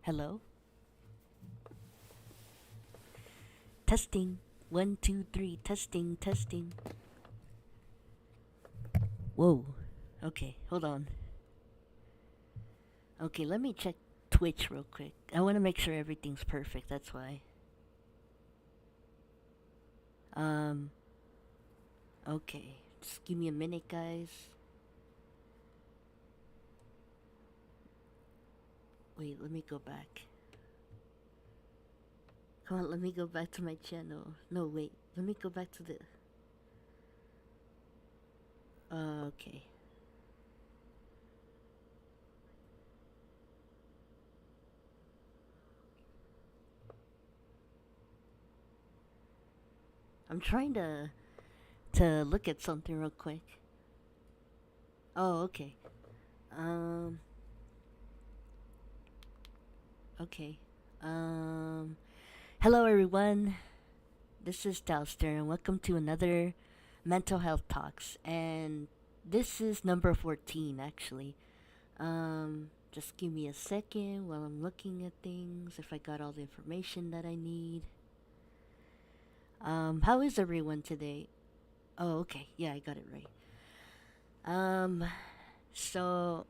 Hello? Testing. One, two, three. Testing, testing. Whoa. Okay, hold on. Okay, let me check Twitch real quick. I want to make sure everything's perfect, that's why. Um, okay. Just give me a minute, guys. Wait, let me go back. Come on, let me go back to my channel. No, wait. Let me go back to the. Okay. I'm trying to look at something real quick. Oh, okay. Um, okay. Um, Hello everyone. This is Dalster and welcome to another Mental Health Talks. And this is number 14 actually. Just give me a second while I'm looking at things if I got all the information that I need. How is everyone today? Oh, okay. Yeah, I got it right. Um, so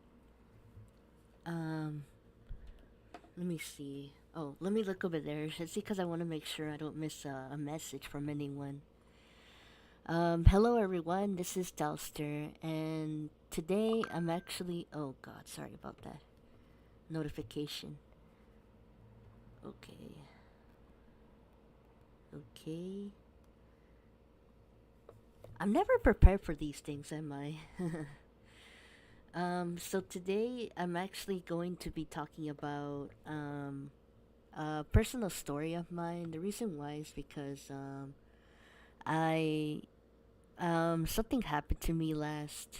um let me see. Oh, let me look over there. It's because I want to make sure I don't miss a message from anyone. Hello everyone, this is Dalster, and today I'm actually. Oh god, sorry about that. Notification. Okay. Okay. I'm never prepared for these things, am I? So today I'm actually going to be talking about a personal story of mine. The reason why is because I something happened to me last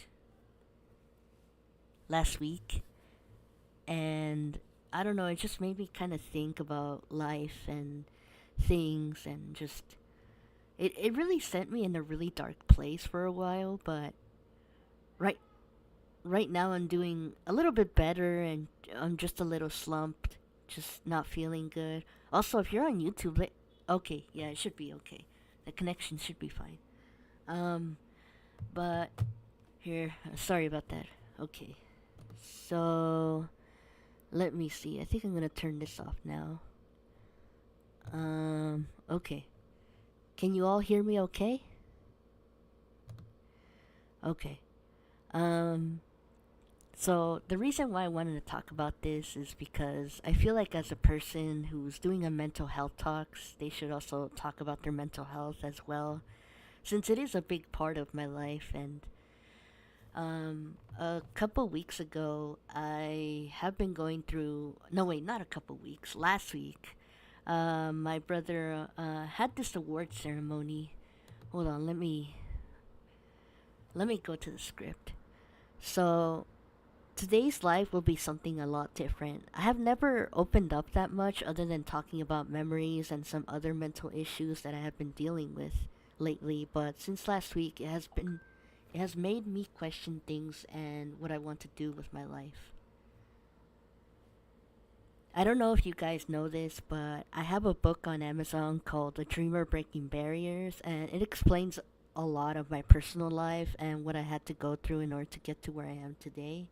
week, and I don't know, it just made me kind of think about life and things, and just it really sent me in a really dark place for a while, but right right now I'm doing a little bit better, and I'm just a little slumped, just not feeling good. Also, if you're on YouTube, okay, yeah, it should be okay. The connection should be fine. Um, but here, sorry about that. Okay. So, let me see. I think I'm gonna turn this off now. Okay. Can you all hear me okay? Okay. Um, so the reason why I wanted to talk about this is because I feel like as a person who's doing a mental health talks, they should also talk about their mental health as well, since it is a big part of my life. And a couple weeks ago, I have been going through. No, wait, not a couple weeks. Last week, my brother had this award ceremony. Hold on, let me go to the script. So today's live will be something a lot different. I have never opened up that much other than talking about memories and some other mental issues that I have been dealing with lately, but since last week it has made me question things and what I want to do with my life. I don't know if you guys know this, but I have a book on Amazon called The Dreamer Breaking Barriers, and it explains a lot of my personal life and what I had to go through in order to get to where I am today.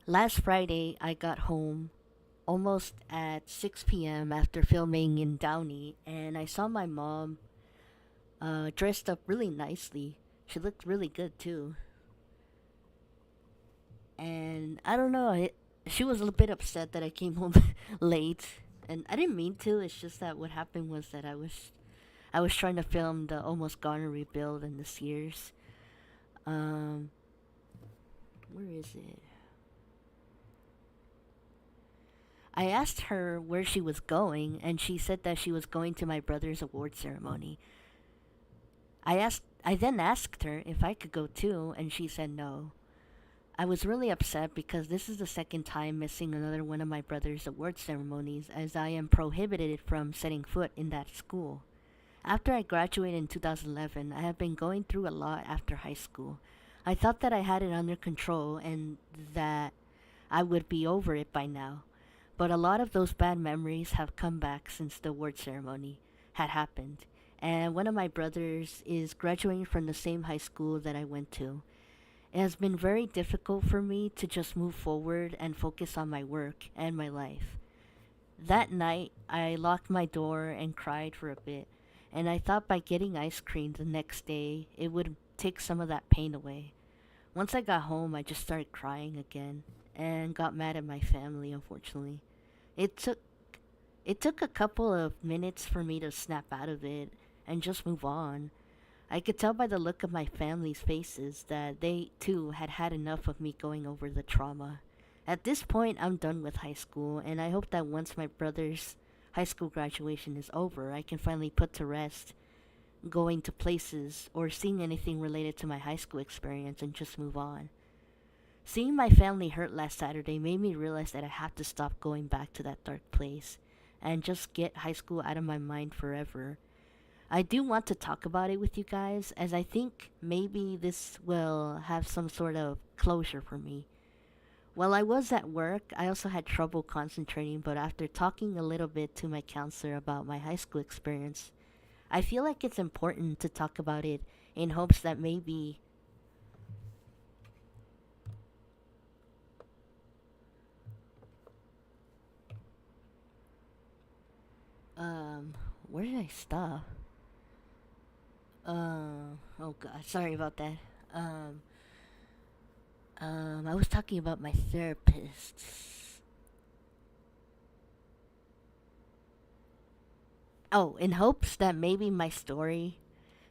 Last Friday, I got home almost at 6 p.m. after filming in Downey, and I saw my mom dressed up really nicely. She looked really good too. And I don't know, she was a little bit upset that I came home late, and I didn't mean to. It's just that what happened was that I was trying to film the Almost Gone rebuild and the Sears. Um, where is it? I asked her where she was going, and she said that she was going to my brother's award ceremony. I then asked her if I could go too, and she said no. I was really upset because this is the second time missing another one of my brother's award ceremonies, as I am prohibited from setting foot in that school. After I graduated in 2011, I have been going through a lot after high school. I thought that I had it under control and that I would be over it by now. But a lot of those bad memories have come back since the award ceremony had happened. And one of my brothers is graduating from the same high school that I went to. It has been very difficult for me to just move forward and focus on my work and my life. That night, I locked my door and cried for a bit, and I thought by getting ice cream the next day, it would take some of that pain away. Once I got home, I just started crying again and got mad at my family, unfortunately. It took it took a couple of minutes for me to snap out of it and just move on. I could tell by the look of my family's faces that they too had had enough of me going over the trauma. At this point, I'm done with high school, and I hope that once my brother's high school graduation is over, I can finally put to rest going to places or seeing anything related to my high school experience and just move on. Seeing my family hurt last Saturday made me realize that I have to stop going back to that dark place and just get high school out of my mind forever. I do want to talk about it with you guys, as I think maybe this will have some sort of closure for me. While I was at work, I also had trouble concentrating, but after talking a little bit to my counselor about my high school experience, I feel like it's important to talk about it in hopes that maybe um where did I stop? Oh god, sorry about that. Um I was talking about my therapist. Oh, in hopes that maybe my story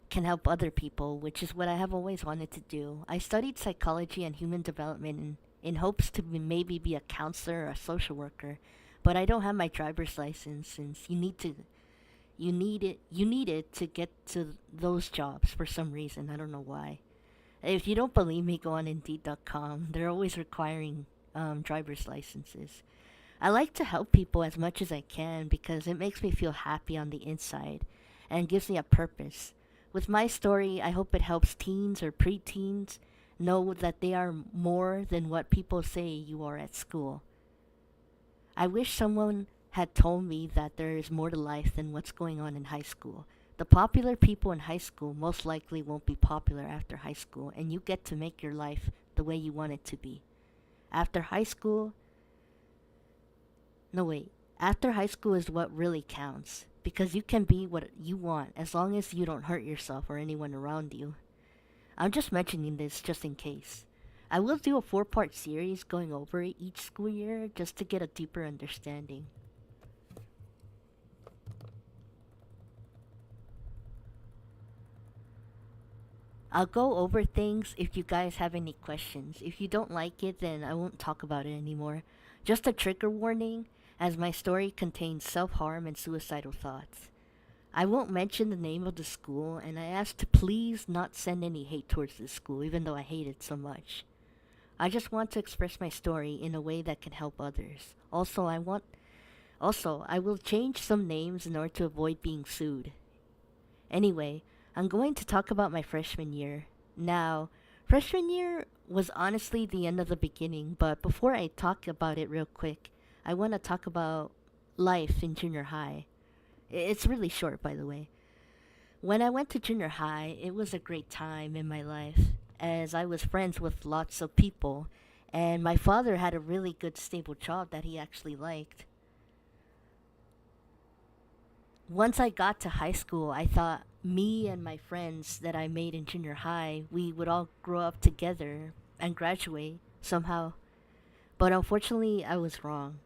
can help other people, which is what I have always wanted to do. I studied psychology and human development in hopes to maybe be a counselor or a social worker, but I don't have my driver's license since you need it to get to those jobs for some reason. I don't know why. If you don't believe me, go on Indeed.com. They're always requiring driver's licenses. I like to help people as much as I can because it makes me feel happy on the inside and gives me a purpose. With my story, I hope it helps teens or preteens know that they are more than what people say you are at school. I wish someone had told me that there is more to life than what's going on in high school. The popular people in high school most likely won't be popular after high school, and you get to make your life the way you want it to be. After high school, no, wait. After high school is what really counts. Because you can be what you want as long as you don't hurt yourself or anyone around you. I'm just mentioning this just in case. I will do a four-part series going over it each school year just to get a deeper understanding. I'll go over things if you guys have any questions. If you don't like it, then I won't talk about it anymore. Just a trigger warning, as my story contains self harm and suicidal thoughts. I won't mention the name of the school, and I ask to please not send any hate towards this school, even though I hate it so much. I just want to express my story in a way that can help others. Also, I will change some names in order to avoid being sued. Anyway, I'm going to talk about my freshman year. Now, freshman year was honestly the end of the beginning, but before I talk about it real quick, I want to talk about life in junior high. It's really short, by the way. When I went to junior high, it was a great time in my life, as I was friends with lots of people, and my father had a really good, stable job that he actually liked. Once I got to high school, I thought me and my friends that I made in junior high, we would all grow up together and graduate somehow. But unfortunately, I was wrong.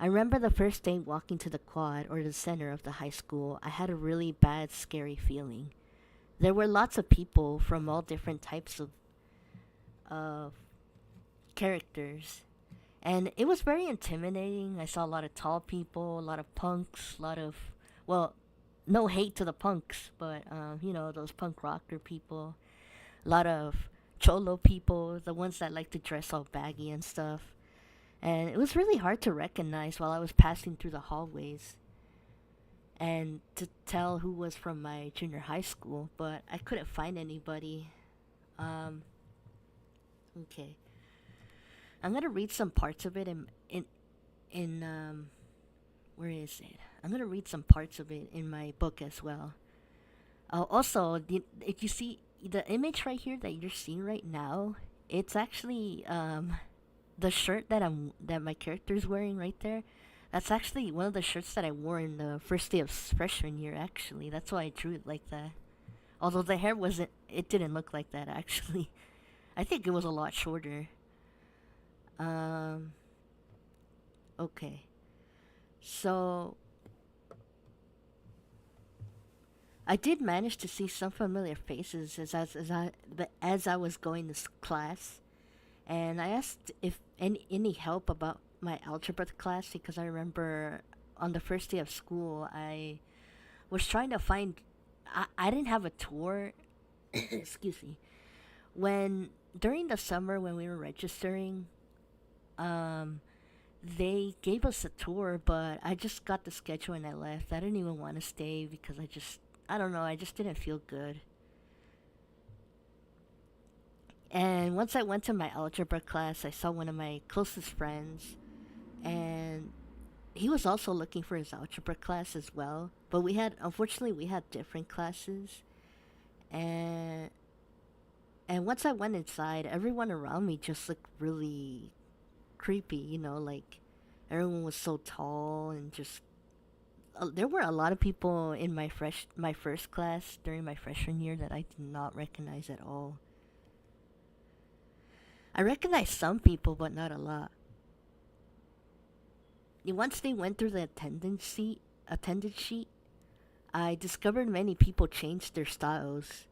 I remember the first day walking to the quad or the center of the high school, I had a really bad, scary feeling. There were lots of people from all different types of uh, characters. And it was very intimidating. I saw a lot of tall people, a lot of punks, a lot of, well, no hate to the punks, but, those punk rocker people. A lot of cholo people, the ones that like to dress all baggy and stuff. And it was really hard to recognize while I was passing through the hallways and to tell who was from my junior high school, but I couldn't find anybody. Um, Okay, I'm gonna read some parts of it in where is it? I'm gonna read some parts of it in my book as well. Also, if you see the image right here that you're seeing right now, it's actually the shirt that my character's wearing right there. That's actually one of the shirts that I wore in the first day of freshman year. Actually, that's why I drew it like that. Although the hair wasn't, it didn't look like that actually. I think it was a lot shorter. Um, okay. So I did manage to see some familiar faces as I was going to class, and I asked if any help about my algebra class because I remember on the first day of school I was trying to find. I didn't have a tour. Excuse me. When during the summer when we were registering, um, they gave us a tour, but I just got the schedule and I left. I didn't even want to stay because I don't know, I just didn't feel good. And once I went to my algebra class, I saw one of my closest friends, and he was also looking for his algebra class as well. But unfortunately, we had different classes. And, and once I went inside, everyone around me just looked really creepy, like everyone was so tall and just there were a lot of people in my first class during my freshman year that I did not recognize at all. I recognized some people, but not a lot. Once they went through the attendance sheet, I discovered many people changed their styles.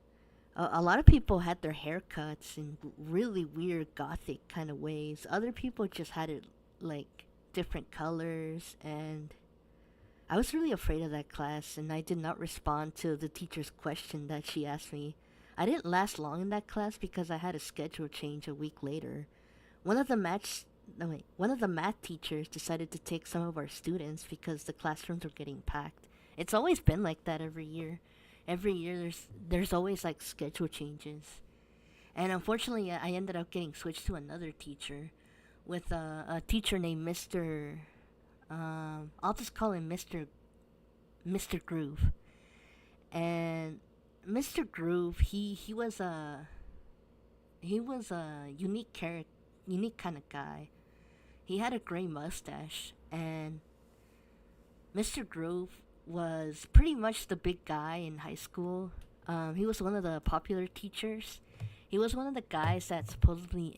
A lot of people had their haircuts in really weird gothic kind of ways. Other people just had it like different colors, and I was really afraid of that class, and I did not respond to the teacher's question that she asked me. I didn't last long in that class because I had a schedule change a week later. One of the maths no wait, One of the math teachers decided to take some of our students because the classrooms were getting packed. It's always been like that every year. Every year there's always like schedule changes. And unfortunately, I ended up getting switched to another teacher with a teacher named Mr. I'll just call him Mr. Groove. And Mr. Groove, he was a unique kind of guy. He had a gray mustache, and Mr. Groove was pretty much the big guy in high school. He was one of the popular teachers. He was one of the guys that supposedly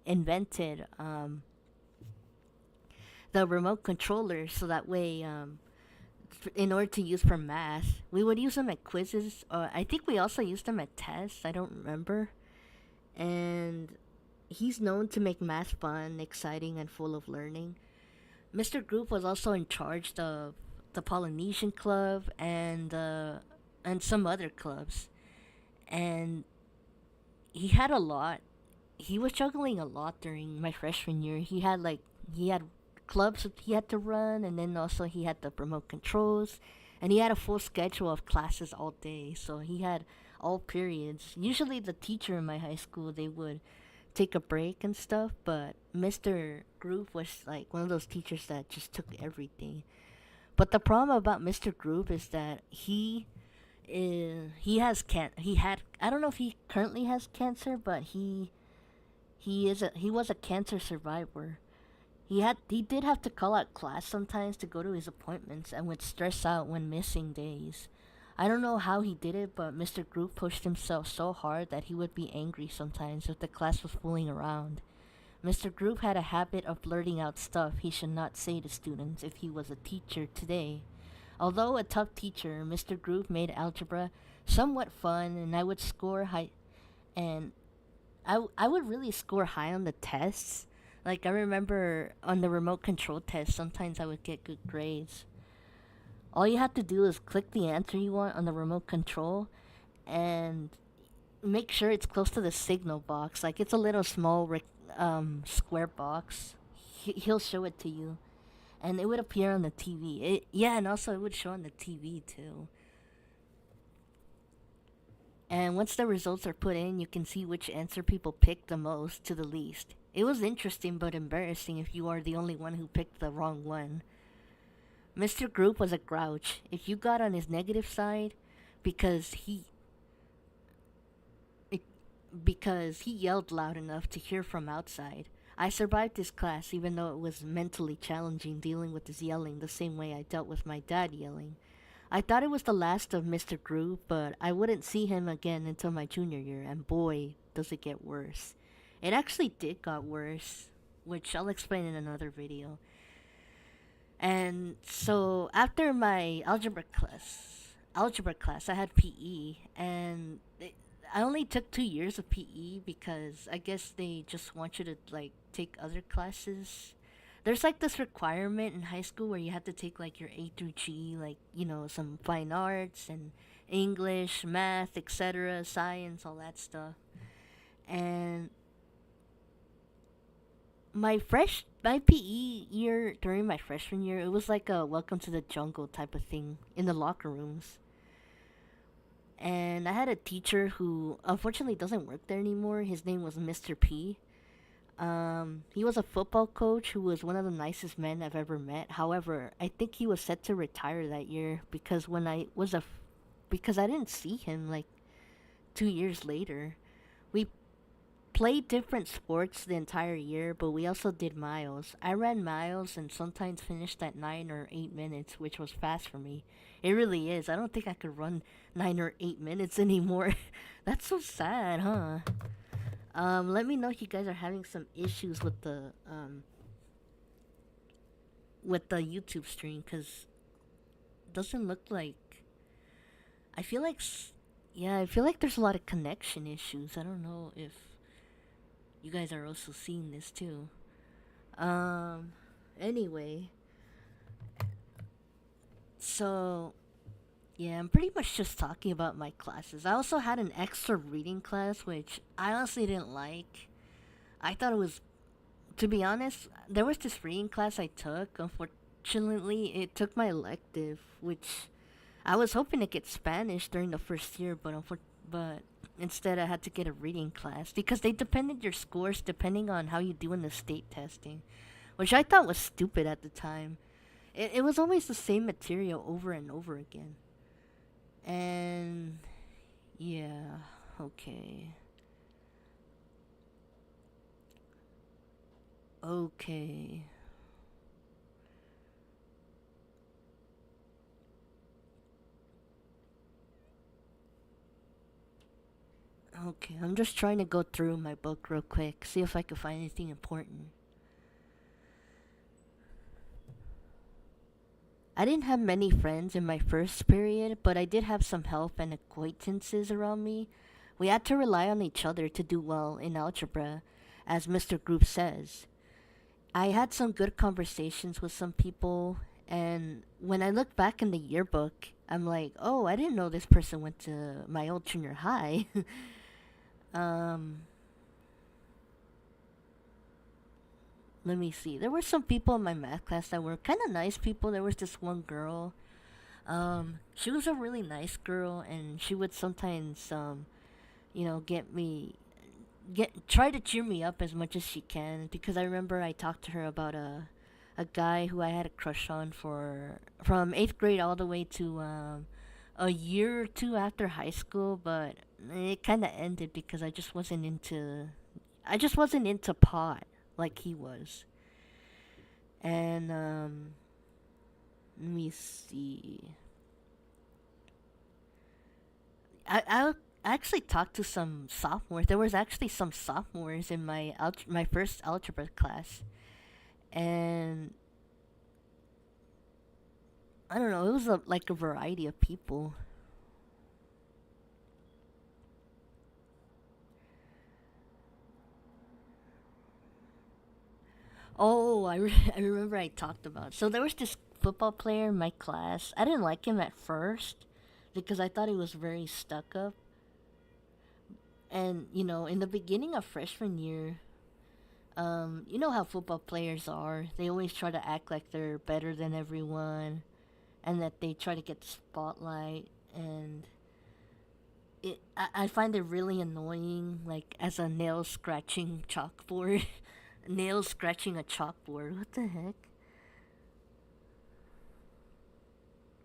invented the remote controller, so that way, in order to use for math, we would use them at quizzes. I think we also used them at tests. I don't remember. And he's known to make math fun, exciting, and full of learning. Mr. Group was also in charge of the Polynesian Club and some other clubs, and he had a lot. He was juggling a lot during my freshman year. He had clubs that he had to run, and then also he had the remote controls, and he had a full schedule of classes all day. So he had all periods. Usually, the teacher in my high school they would take a break and stuff, but Mr. Groove was like one of those teachers that just took everything. But the problem about Mr. Groove is that he had, I don't know if he currently has cancer, but he was a cancer survivor. He did have to call out class sometimes to go to his appointments and would stress out when missing days. I don't know how he did it, but Mr. Groove pushed himself so hard that he would be angry sometimes if the class was fooling around. Mr. Groove had a habit of blurting out stuff he should not say to students if he was a teacher today. Although a tough teacher, Mr. Groove made algebra somewhat fun, and and I would really score high on the tests. Like I remember on the remote control test, sometimes I would get good grades. All you have to do is click the answer you want on the remote control and make sure it's close to the signal box. Like it's a little small square box. He'll show it to you, and it would appear on the TV. Yeah, and also it would show on the TV too. And once the results are put in, you can see which answer people picked the most to the least. It was interesting but embarrassing if you are the only one who picked the wrong one. Mr. Group was a grouch. If you got on his negative side, because he it, because he yelled loud enough to hear from outside. I survived this class even though it was mentally challenging dealing with his yelling the same way I dealt with my dad yelling. I thought it was the last of Mr. Groove, but I wouldn't see him again until my junior year, and boy, does it get worse. It actually did got worse, which I'll explain in another video. And so after my algebra class, I had PE, and I only took 2 years of PE because I guess they just want you to like take other classes. There's like this requirement in high school where you have to take like your A through G, like some fine arts and English, math, etc., science, all that stuff. And my PE year during my freshman year, it was like a welcome to the jungle type of thing in the locker rooms. And I had a teacher who unfortunately doesn't work there anymore. His name was Mr. P. He was a football coach who was one of the nicest men I've ever met. However, I think he was set to retire that year because because I didn't see him like 2 years later. We played different sports the entire year, but we also did miles. I ran miles and sometimes finished at 9 or 8 minutes, which was fast for me. It really is. I don't think I could run 9 or 8 minutes anymore. That's so sad, huh? Let me know if you guys are having some issues with the YouTube stream, cause it doesn't look like. I feel like, yeah, I feel like there's a lot of connection issues. I don't know if you guys are also seeing this too. Um, anyway, so yeah, I'm pretty much just talking about my classes. I also had an extra reading class, which I honestly didn't like. I thought it was, to be honest, there was this reading class I took. Unfortunately, it took my elective, which I was hoping to get Spanish during the first year, but instead I had to get a reading class because they depended your scores depending on how you do in the state testing, which I thought was stupid at the time. It was always the same material over and over again. And yeah, okay. Okay. Okay, I'm just trying to go through my book real quick, see if I can find anything important. I didn't have many friends in my first period, but I did have some help and acquaintances around me. We had to rely on each other to do well in algebra, as Mr. Group says. I had some good conversations with some people, and when I look back in the yearbook, I'm like, oh, I didn't know this person went to my old junior high. um, Let me see. There were some people in my math class that were kind of nice people. There was this one girl. She was a really nice girl, and she would sometimes, get me, get try to cheer me up as much as she can. Because I remember I talked to her about a guy who I had a crush on for from eighth grade all the way to a year or two after high school, but it kind of ended because I just wasn't into pot like he was. And let me see. I actually talked to some sophomores. There was actually some sophomores in my first algebra class, and I don't know. It was like a variety of people. Oh, I remember I talked about. So there was this football player in my class. I didn't like him at first because I thought he was very stuck up. And in the beginning of freshman year, you know how football players are. They always try to act like they're better than everyone, and that they try to get the spotlight. And I find it really annoying, like as a nail scratching chalkboard. Nail scratching a chalkboard. What the heck?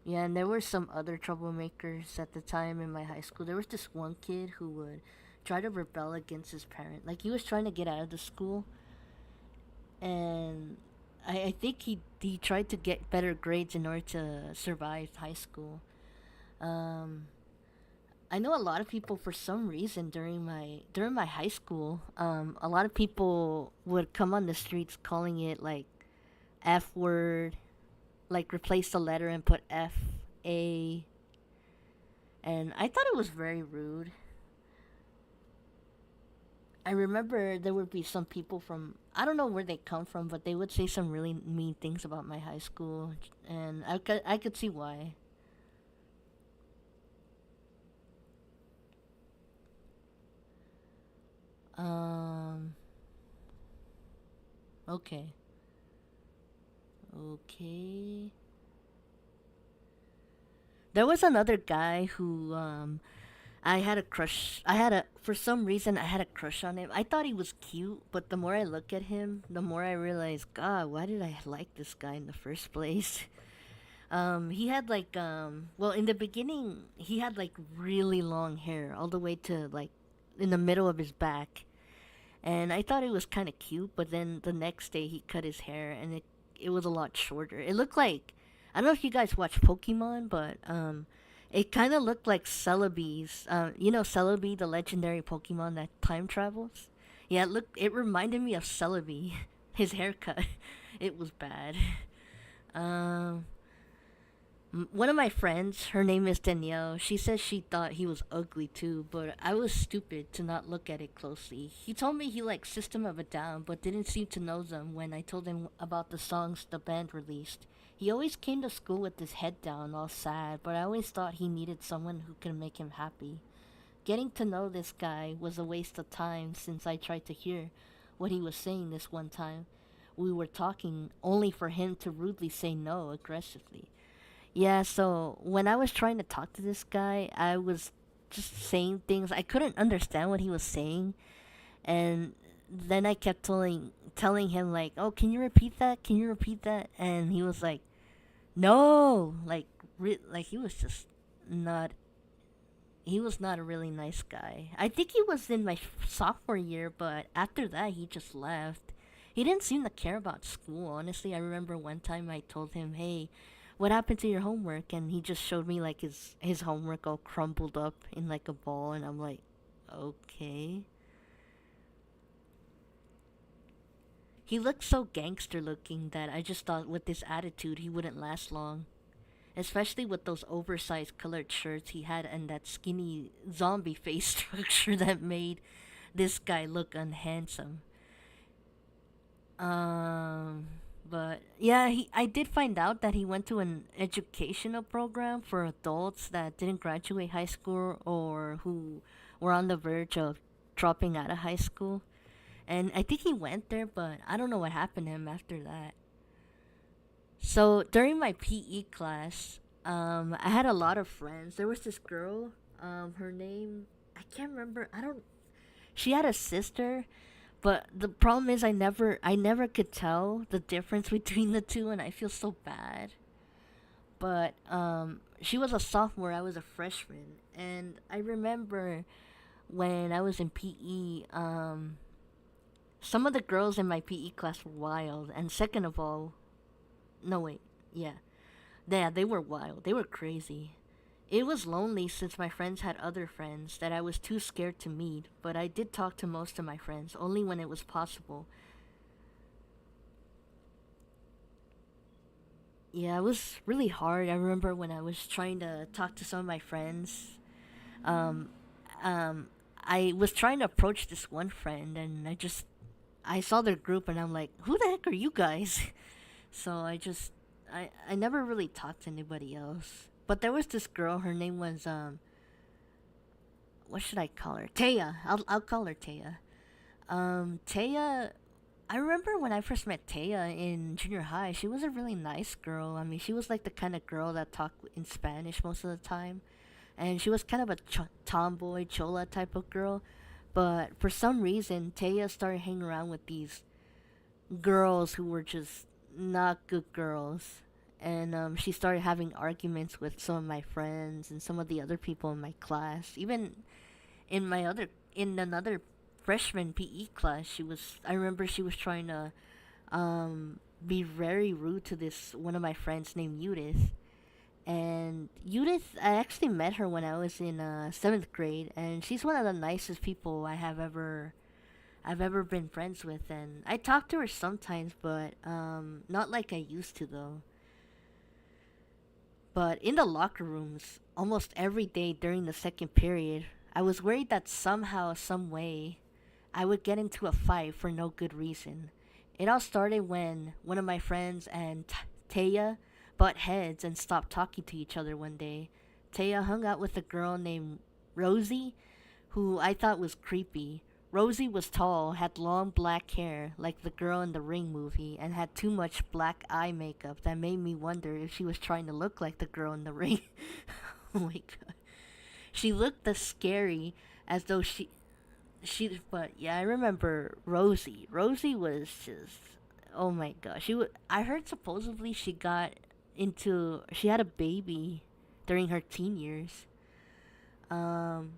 Yeah, and there were some other troublemakers at the time in my high school. There was this one kid who would try to rebel against his parent. Like he was trying to get out of the school, and I think he tried to get better grades in order to survive high school. Um, I know a lot of people for some reason during my high school, a lot of people would come on the streets calling it like F word, like replace the letter and put F A, and I thought it was very rude. I remember there would be some people from I don't know where they come from, but they would say some really mean things about my high school, and I could see why. Um, okay, okay. There was another guy who I had a crush. I had a for some reason I had a crush on him. I thought he was cute, but the more I look at him, the more I realize, God, why did I like this guy in the first place? He had like well, in the beginning, he had like really long hair all the way to like in the middle of his back, and I thought it was kind of cute. But then the next day, he cut his hair, and it was a lot shorter. It looked like I don't know if you guys watch Pokemon, but it kind of looked like Celebi's. You know Celebi, the legendary Pokemon that time travels. Yeah, it reminded me of Celebi. His haircut, it was bad. Um, One of my friends, her name is Danielle. She says she thought he was ugly too, but I was stupid to not look at it closely. He told me he liked System of a Down, but didn't seem to know them when I told him about the songs the band released. He always came to school with his head down, all sad, but I always thought he needed someone who could make him happy. Getting to know this guy was a waste of time since I tried to hear what he was saying this one time. We were talking only for him to rudely say no aggressively. Yeah, so when I was trying to talk to this guy, I was just saying things I couldn't understand what he was saying, and then I kept telling him like, "Oh, can you repeat that? Can you repeat that?" And he was like, "No!" Like he was just not he was not a really nice guy. I think he was in my sophomore year, but after that he just left. He didn't seem to care about school. Honestly, I remember one time I told him, "Hey, what happened to your homework?" And he just showed me like his homework all crumpled up in like a ball, and I'm like, "Okay." He looked so gangster looking that I just thought with this attitude he wouldn't last long. Especially with those oversized colored shirts he had and that skinny zombie face structure that made this guy look unhandsome. Um, but yeah, I did find out that he went to an educational program for adults that didn't graduate high school or who were on the verge of dropping out of high school. And I think he went there, but I don't know what happened to him after that. So during my PE class, I had a lot of friends. There was this girl. Her name I can't remember. I don't. She had a sister, but the problem is I never could tell the difference between the two, and I feel so bad. But she was a sophomore. I was a freshman, and I remember when I was in PE. Some of the girls in my PE class were wild, and second of all, no wait, yeah, yeah, they were wild. They were crazy. It was lonely since my friends had other friends that I was too scared to meet, but I did talk to most of my friends, only when it was possible. Yeah, it was really hard. I remember when I was trying to talk to some of my friends. Um, I was trying to approach this one friend, and I saw their group, and I'm like, "Who the heck are you guys?" So I never really talked to anybody else. But there was this girl. Her name was what should I call her? Taya. I'll call her Taya. Taya. I remember when I first met Taya in junior high. She was a really nice girl. I mean, she was like the kind of girl that talked in Spanish most of the time, and she was kind of a tomboy, chola type of girl. But for some reason, Taya started hanging around with these girls who were just not good girls. And she started having arguments with some of my friends and some of the other people in my class. Even in another freshman PE class, I remember she was trying to be very rude to this one of my friends named Judith. And Judith, I actually met her when I was in seventh grade, and she's one of the nicest people I've ever been friends with. And I talk to her sometimes, but not like I used to though. But in the locker rooms, almost every day during the second period, I was worried that somehow, some way, I would get into a fight for no good reason. It all started when one of my friends and Taya butt heads and stopped talking to each other one day. Taya hung out with a girl named Rosie, who I thought was creepy. Rosie was tall, had long black hair, like the girl in the Ring movie, and had too much black eye makeup that made me wonder if she was trying to look like the girl in the Ring. Oh my god. She looked as scary as though but yeah, I remember Rosie. Rosie was just, oh my gosh. I heard supposedly she had a baby during her teen years. Um,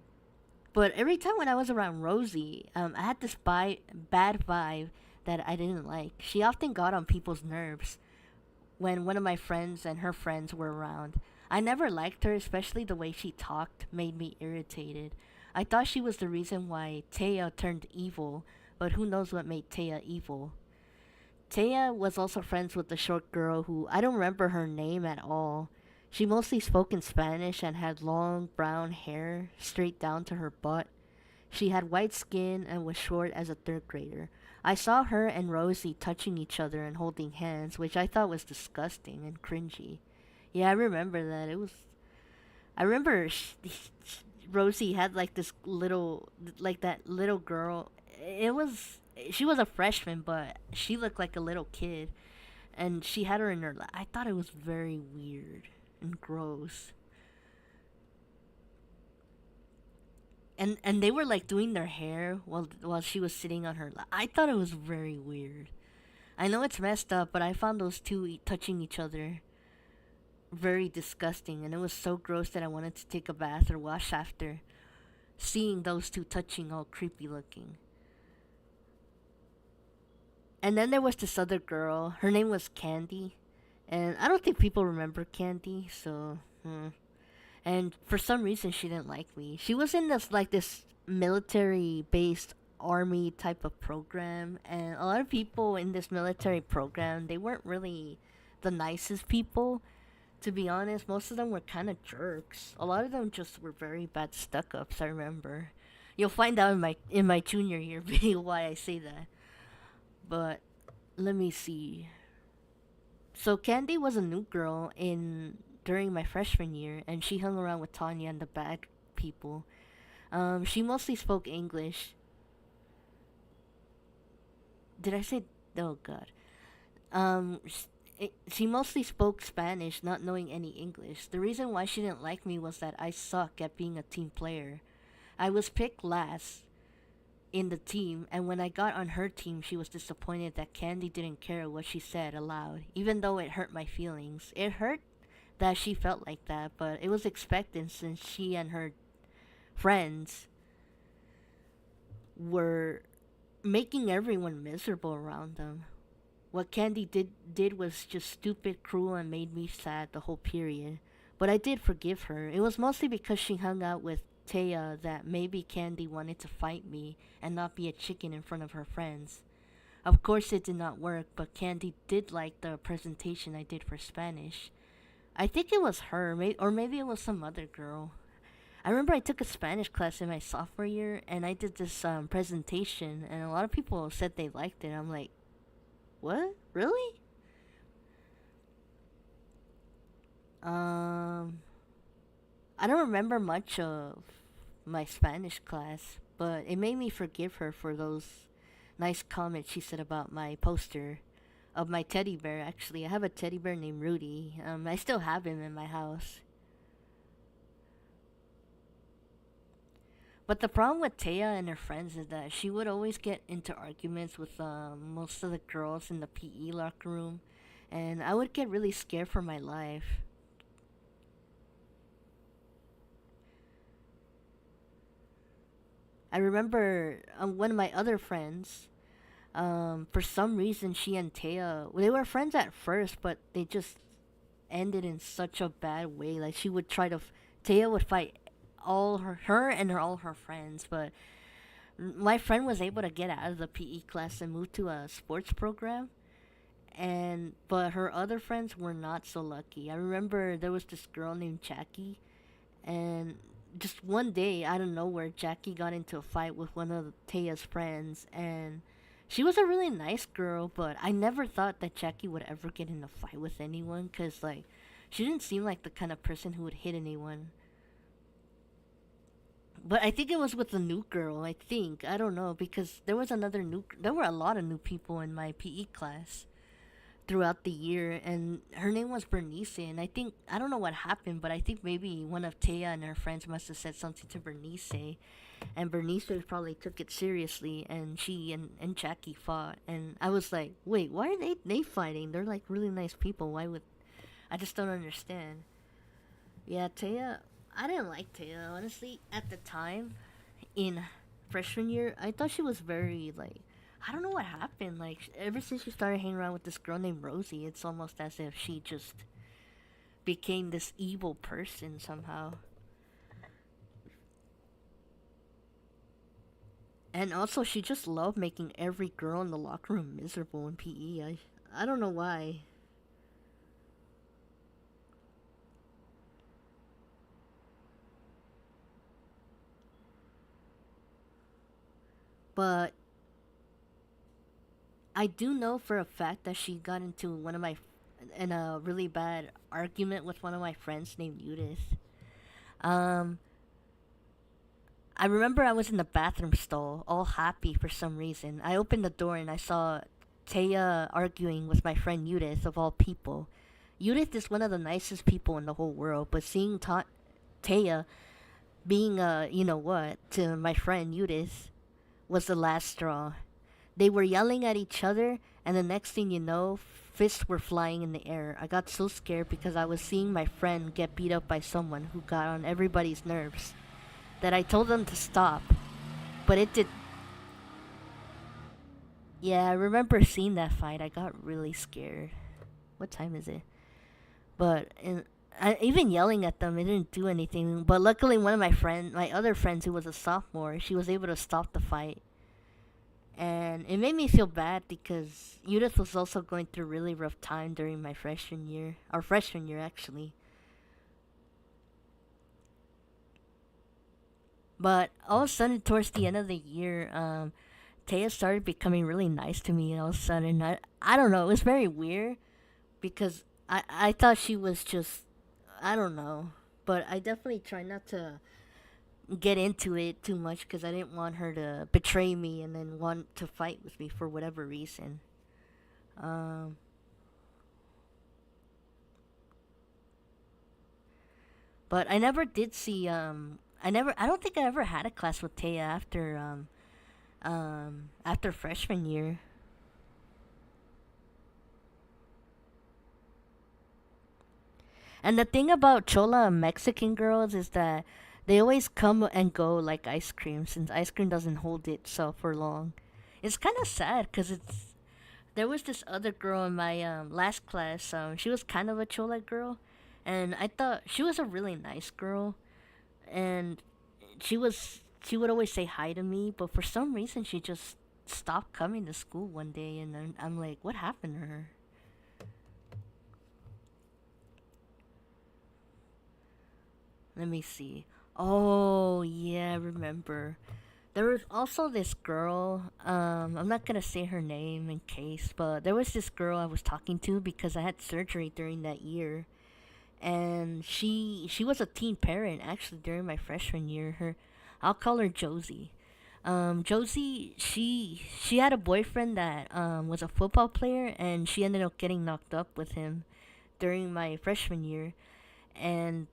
but every time when I was around Rosie, I had this bad vibe that I didn't like. She often got on people's nerves when one of my friends and her friends were around. I never liked her, especially the way she talked made me irritated. I thought she was the reason why Taya turned evil, but who knows what made Taya evil. Taya was also friends with the short girl who I don't remember her name at all. She mostly spoke in Spanish and had long brown hair straight down to her butt. She had white skin and was short as a third grader. I saw her and Rosie touching each other and holding hands, which I thought was disgusting and cringy. Yeah, I remember that. I remember Rosie had like this little, like that little girl. She was a freshman, but she looked like a little kid, and she had her in her lap. I thought it was very weird and gross. And they were like doing their hair while she was sitting on her lap. I thought it was very weird. I know it's messed up, but I found those two touching each other very disgusting, and it was so gross that I wanted to take a bath or wash after seeing those two touching all creepy looking. And then there was this other girl. Her name was Candy. And I don't think people remember Candy, so and for some reason she didn't like me. She was in this military based army type of program, and a lot of people in this military program, they weren't really the nicest people. To be honest, most of them were kind of jerks. A lot of them just were very bad stuck-ups, I remember. You'll find out in my junior year video why I say that. But let me see. So Candy was a new girl in during my freshman year, and she hung around with Tanya and the bad people. She mostly spoke English. Did I say? Oh God. Um, she mostly spoke Spanish, not knowing any English. The reason why she didn't like me was that I suck at being a team player. I was picked last in the team, and when I got on her team, she was disappointed that Candy didn't care what she said aloud, even though it hurt my feelings. It hurt that she felt like that, but it was expected since she and her friends were making everyone miserable around them. What Candy did was just stupid, cruel, and made me sad the whole period. But I did forgive her. It was mostly because she hung out with Taya that maybe Candy wanted to fight me and not be a chicken in front of her friends. Of course it did not work, but Candy did like the presentation I did for Spanish. I think it was her, or maybe it was some other girl. I remember I took a Spanish class in my sophomore year, and I did this presentation, and a lot of people said they liked it. I'm like, what? Really? Um, I don't remember much of my Spanish class, but it made me forgive her for those nice comments she said about my poster of my teddy bear. Actually, I have a teddy bear named Rudy. I still have him in my house. But the problem with Taya and her friends is that she would always get into arguments with most of the girls in the PE locker room, and I would get really scared for my life. I remember one of my other friends. For some reason, she and Taya, well, they were friends at first, but they just ended in such a bad way. Like she would try to, Taya would fight her and all her friends, but my friend was able to get out of the PE class and move to a sports program. And but her other friends were not so lucky. I remember there was this girl named Jackie, and just one day out of nowhere, Jackie got into a fight with one of Taya's friends, and she was a really nice girl, but I never thought that Jackie would ever get in a fight with anyone, cause like she didn't seem like the kind of person who would hit anyone. But I think it was with the new girl. I think I don't know because there were a lot of new people in my PE class throughout the year, and her name was Bernice. And I don't know what happened, but I think maybe one of Taya and her friends must have said something to Bernice, and Bernice probably took it seriously, and she and Jackie fought. And I was like, wait, why are they fighting? They're like really nice people. Why would I just don't understand? Yeah, Taya. I didn't like Taya honestly at the time in freshman year. I thought she was very like I don't know what happened. Like ever since she started hanging around with this girl named Rosie, it's almost as if she just became this evil person somehow. And also, she just loved making every girl in the locker room miserable in PE. I don't know why, but I do know for a fact that she got into in a really bad argument with one of my friends named Judith. Um, I remember I was in the bathroom stall, all happy for some reason. I opened the door and I saw Taya arguing with my friend Judith, of all people. Judith is one of the nicest people in the whole world, but seeing Taya being you know what, to my friend Judith was the last straw. They were yelling at each other, and the next thing you know, fists were flying in the air. I got so scared because I was seeing my friend get beat up by someone who got on everybody's nerves that I told them to stop. But it did. Yeah, I remember seeing that fight. I got really scared. What time is it? Even yelling at them, it didn't do anything. But luckily, my other friends, who was a sophomore, she was able to stop the fight, and it made me feel bad because Judith was also going through a really rough time during my freshman year, or freshman year actually. But all of a sudden, towards the end of the year, Taya started becoming really nice to me, and all of a sudden, I don't know, it was very weird because I thought she was just, I don't know, but I definitely try not to get into it too much because I didn't want her to betray me and then want to fight with me for whatever reason. Um, but I never did see I don't think I ever had a class with Taya after freshman year. And the thing about Chola Mexican girls is that they always come and go like ice cream, since ice cream doesn't hold itself for long. It's kind of sad because there was this other girl in my last class. She was kind of a Chola girl, and I thought she was a really nice girl, and she would always say hi to me, but for some reason she just stopped coming to school one day, and then I'm like, what happened to her? Let me see. Oh yeah, I remember. There was also this girl. I'm not gonna say her name in case, but there was this girl I was talking to because I had surgery during that year, and she was a teen parent actually during my freshman year. I'll call her Josie. Josie, she had a boyfriend that was a football player, and she ended up getting knocked up with him during my freshman year, and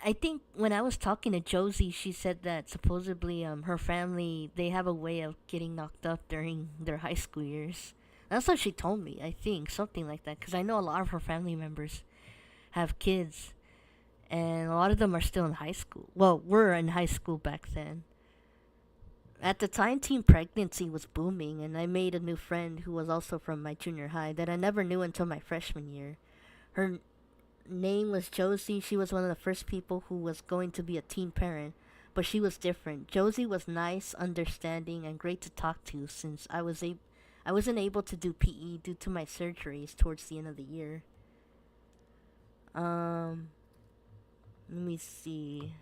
I think when I was talking to Josie, she said that supposedly her family they have a way of getting knocked up during their high school years. That's what she told me. I think something like that because I know a lot of her family members have kids, and a lot of them are still in high school. Well, were in high school back then. At the time, teen pregnancy was booming, and I made a new friend who was also from my junior high that I never knew until my freshman year. Her name was Josie. She was one of the first people who was going to be a teen parent, but she was different. Josie was nice, understanding, and great to talk to since I wasn't able to do PE due to my surgeries towards the end of the year. Um, Let me see.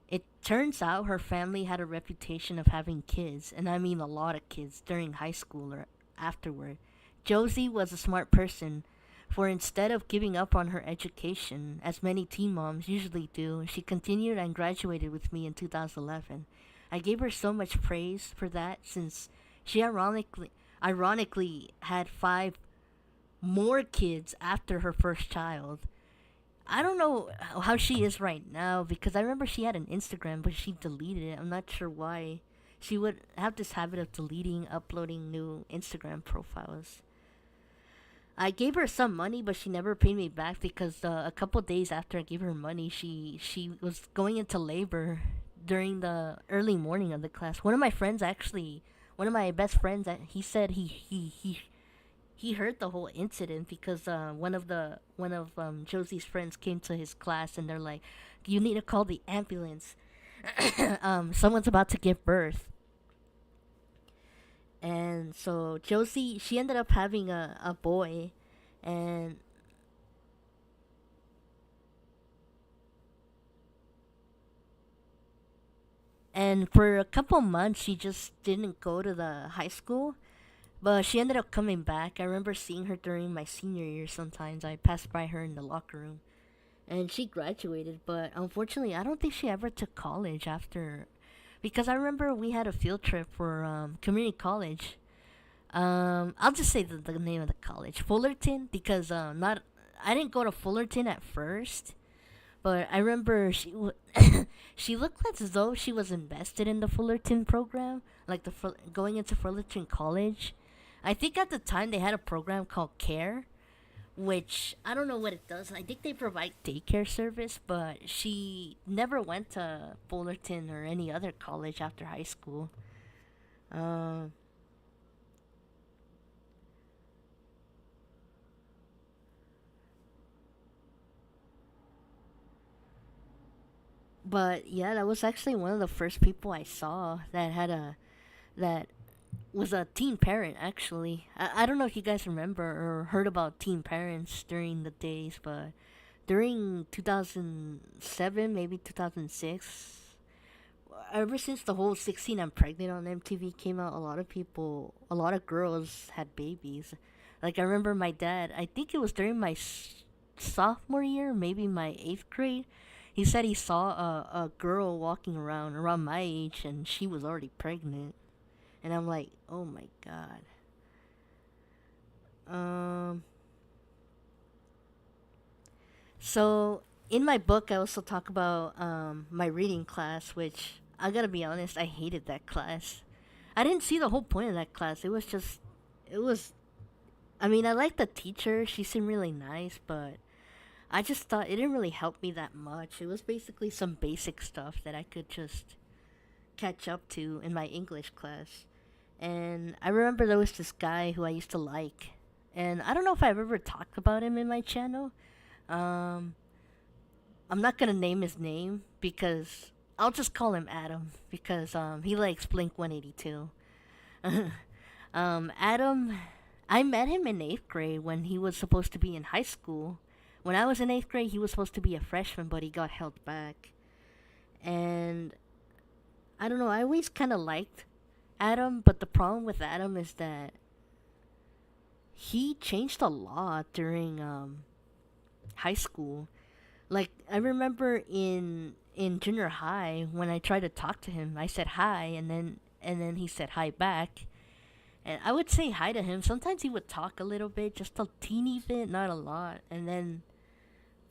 It turns out her family had a reputation of having kids, and I mean a lot of kids, during high school or afterward. Josie was a smart person, for instead of giving up on her education, as many teen moms usually do, she continued and graduated with me in 2011. I gave her so much praise for that since she ironically had five more kids after her first child. I don't know how she is right now because I remember she had an Instagram, but she deleted it. I'm not sure why. She would have this habit of deleting, uploading new Instagram profiles. I gave her some money, but she never paid me back because a couple days after I gave her money, she was going into labor during the early morning of the class. One of my best friends, he said he heard the whole incident because one of Josie's friends came to his class and they're like, "You need to call the ambulance. Someone's about to give birth." And so Josie, she ended up having a boy, and for a couple months she just didn't go to the high school. But she ended up coming back. I remember seeing her during my senior year sometimes. I passed by her in the locker room. And she graduated, but unfortunately, I don't think she ever took college after. Because I remember we had a field trip for community college. I'll just say the name of the college, Fullerton, because not I didn't go to Fullerton at first, but I remember she looked as though she was invested in the Fullerton program, like going into Fullerton College. I think at the time they had a program called Care, which I don't know what it does. I think they provide daycare service, but she never went to Fullerton or any other college after high school. Um, but yeah, that was actually one of the first people I saw that was a teen parent. Actually, I don't know if you guys remember or heard about teen parents during the days, but during 2007, maybe 2006, ever since the whole 16 I'm Pregnant on MTV came out, a lot of girls had babies. Like, I remember my dad, I think it was during my sophomore year, maybe my eighth grade. He said he saw a girl walking around my age and she was already pregnant. And I'm like, oh my god. Um, so in my book, I also talk about my reading class, which I gotta be honest, I hated that class. I didn't see the whole point of that class. It was. I mean, I liked the teacher. She seemed really nice, but I just thought it didn't really help me that much. It was basically some basic stuff that I could just catch up to in my English class. And I remember there was this guy who I used to like, and I don't know if I've ever talked about him in my channel. Um, I'm not gonna name his name because I'll just call him Adam because he likes Blink 182. Adam, I met him in eighth grade when he was supposed to be in high school. When I was in eighth grade, he was supposed to be a freshman, but he got held back. And I don't know, I always kind of liked Adam, but the problem with Adam is that he changed a lot during high school. Like, I remember in junior high when I tried to talk to him, I said hi, and then he said hi back. And I would say hi to him. Sometimes he would talk a little bit, just a teeny bit, not a lot. And then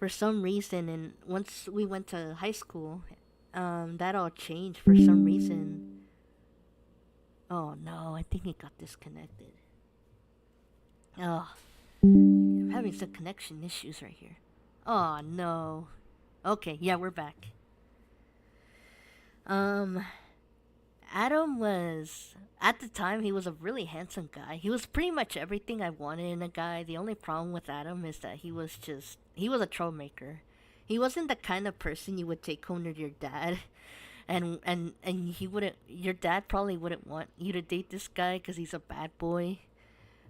for some reason, and once we went to high school, that all changed for some reason. Oh no, I think it got disconnected. Oh, I'm having some connection issues right here. Oh no. Okay, yeah, we're back. Um, Adam was at the time he was a really handsome guy. He was pretty much everything I wanted in a guy. The only problem with Adam is that he was a troublemaker. He wasn't the kind of person you would take home to your dad, and he wouldn't. Your dad probably wouldn't want you to date this guy because he's a bad boy.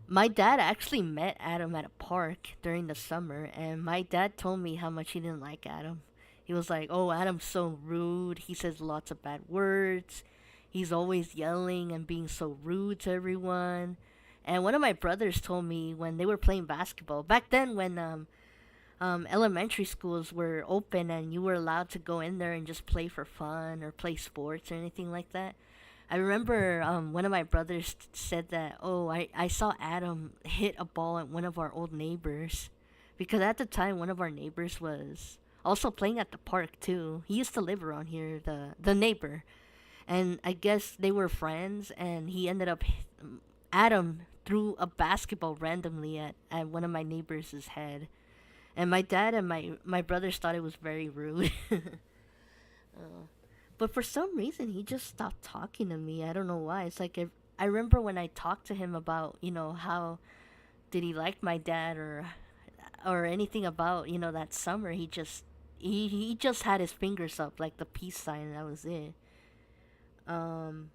My dad actually met Adam at a park during the summer, and my dad told me how much he didn't like Adam. He was like, "Oh, Adam's so rude. He says lots of bad words. He's always yelling and being so rude to everyone." And one of my brothers told me when they were playing basketball back then, when elementary schools were open and you were allowed to go in there and just play for fun or play sports or anything like that. I remember one of my brothers said that, oh, I saw Adam hit a ball at one of our old neighbors. Because at the time, one of our neighbors was also playing at the park, too. He used to live around here, the neighbor. And I guess they were friends, and he ended up, Adam threw a basketball randomly at one of my neighbors' head. And my dad and my brothers thought it was very rude. But for some reason, he just stopped talking to me. I don't know why. It's like if, I remember when I talked to him about, how did he like my dad or anything about, that summer. He just had his fingers up like the peace sign, and that was it. Um,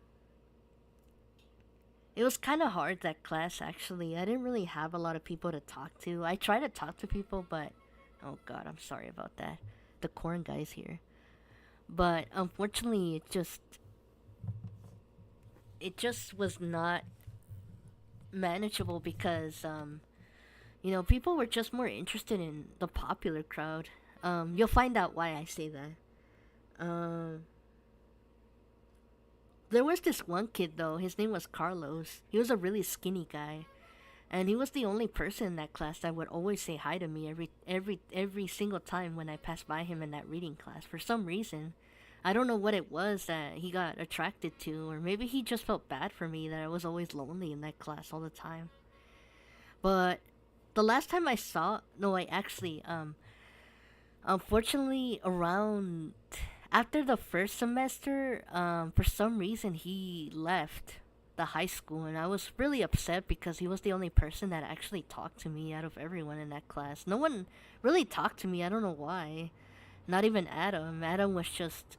it was kind of hard that class actually. I didn't really have a lot of people to talk to. I tried to talk to people, but oh god, I'm sorry about that. The corn guy's here. But unfortunately, it just was not manageable because people were just more interested in the popular crowd. You'll find out why I say that. Um, there was this one kid though. His name was Carlos. He was a really skinny guy, and he was the only person in that class that would always say hi to me every single time when I passed by him in that reading class. For some reason, I don't know what it was that he got attracted to, or maybe he just felt bad for me that I was always lonely in that class all the time. But the last time I saw, no, I actually, unfortunately, around after the first semester, for some reason he left the high school, and I was really upset because he was the only person that actually talked to me out of everyone in that class. No one really talked to me. I don't know why. Not even Adam. Adam was just,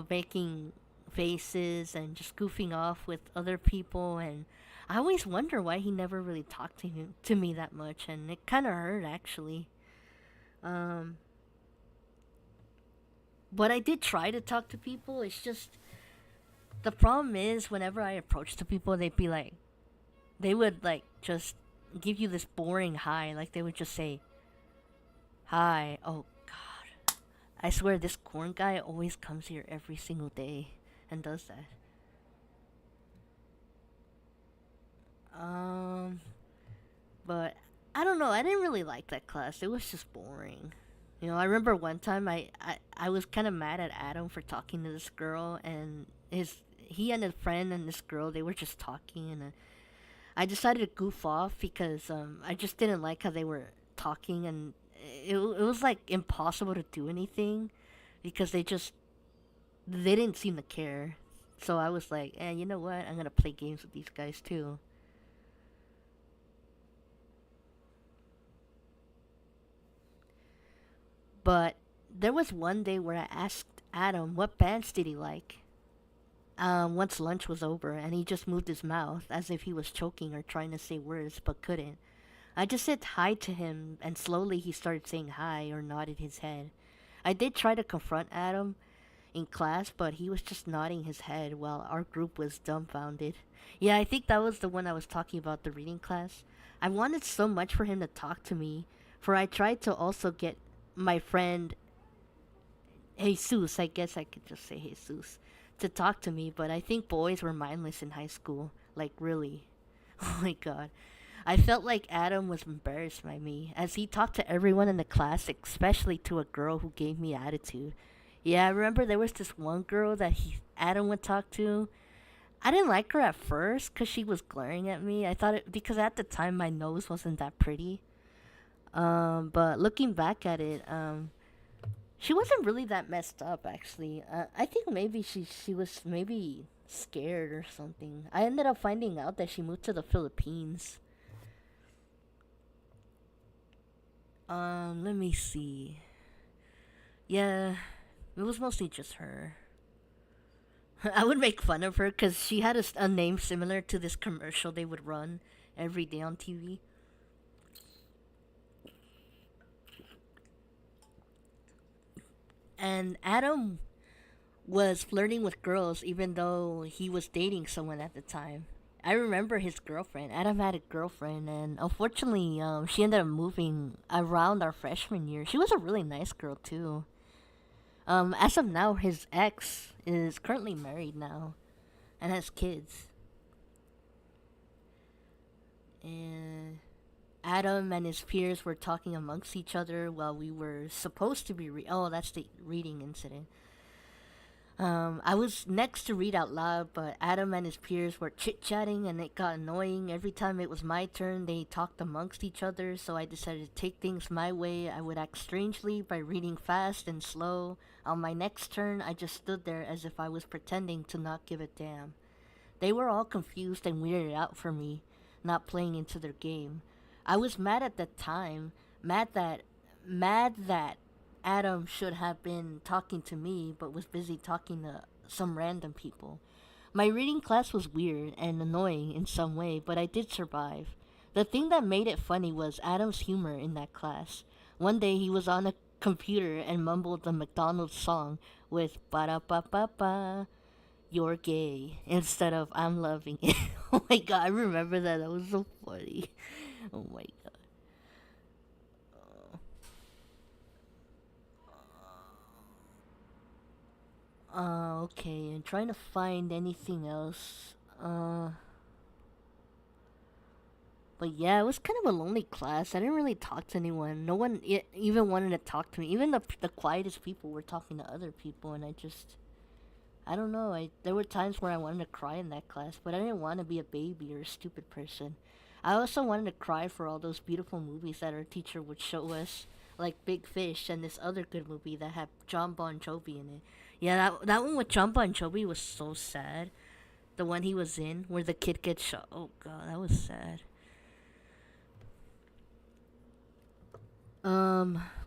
making faces and just goofing off with other people, and I always wonder why he never really talked to me that much, and it kind of hurt actually. Um, but I did try to talk to people. It's just the problem is whenever I approach the people, they would like just give you this boring hi. Like they would just say hi. Oh God, I swear this corn guy always comes here every single day and does that. Um, but I don't know. I didn't really like that class. It was just boring. I remember one time I was kind of mad at Adam for talking to this girl, and he and his friend and this girl, they were just talking, and I decided to goof off because I just didn't like how they were talking, and it was like impossible to do anything because they didn't seem to care. So I was like, you know what? I'm gonna play games with these guys too. But there was one day where I asked Adam what bands did he like. Once lunch was over, and he just moved his mouth as if he was choking or trying to say words but couldn't. I just said hi to him, and slowly he started saying hi or nodded his head. I did try to confront Adam in class, but he was just nodding his head while our group was dumbfounded. Yeah, I think that was the one I was talking about, the reading class. I wanted so much for him to talk to me, for I tried to also get my friend Jesus, I guess I could just say Jesus, to talk to me, but I think boys were mindless in high school. Like, really. Oh my god. I felt like Adam was embarrassed by me, as he talked to everyone in the class, especially to a girl who gave me attitude. Yeah, I remember there was this one girl that Adam would talk to. I didn't like her at first because she was glaring at me. I thought it because at the time my nose wasn't that pretty. But looking back at it, she wasn't really that messed up actually. I think maybe she was maybe scared or something. I ended up finding out that she moved to the Philippines. Let me see. Yeah, it was mostly just her. I would make fun of her because she had a name similar to this commercial they would run every day on TV. And Adam was flirting with girls even though he was dating someone at the time. I remember his girlfriend. Adam had a girlfriend, and unfortunately, she ended up moving around our freshman year. She was a really nice girl too. As of now, his ex is currently married now and has kids. And Adam and his peers were talking amongst each other while we were supposed to be oh, that's the reading incident. I was next to read out loud, but Adam and his peers were chit chatting, and it got annoying. Every time it was my turn, they talked amongst each other, so I decided to take things my way. I would act strangely by reading fast and slow. On my next turn, I just stood there as if I was pretending to not give a damn. They were all confused and weirded out for me, not playing into their game. I was mad at the time, mad that Adam should have been talking to me but was busy talking to some random people. My reading class was weird and annoying in some way, but I did survive. The thing that made it funny was Adam's humor in that class. One day he was on a computer and mumbled the McDonald's song with ba da ba ba ba, you're gay, instead of I'm loving it. Oh my god, I remember that. That was so funny. Oh my god. Okay, I'm trying to find anything else. But yeah, it was kind of a lonely class. I didn't really talk to anyone. No one even wanted to talk to me. Even the quietest people were talking to other people, and I don't know. I There were times where I wanted to cry in that class, but I didn't want to be a baby or a stupid person. I also wanted to cry for all those beautiful movies that our teacher would show us, like Big Fish and this other good movie that had John Bon Jovi in it. Yeah, that one with John Bon Jovi was so sad. The one he was in, where the kid gets shot. Oh god, that was sad.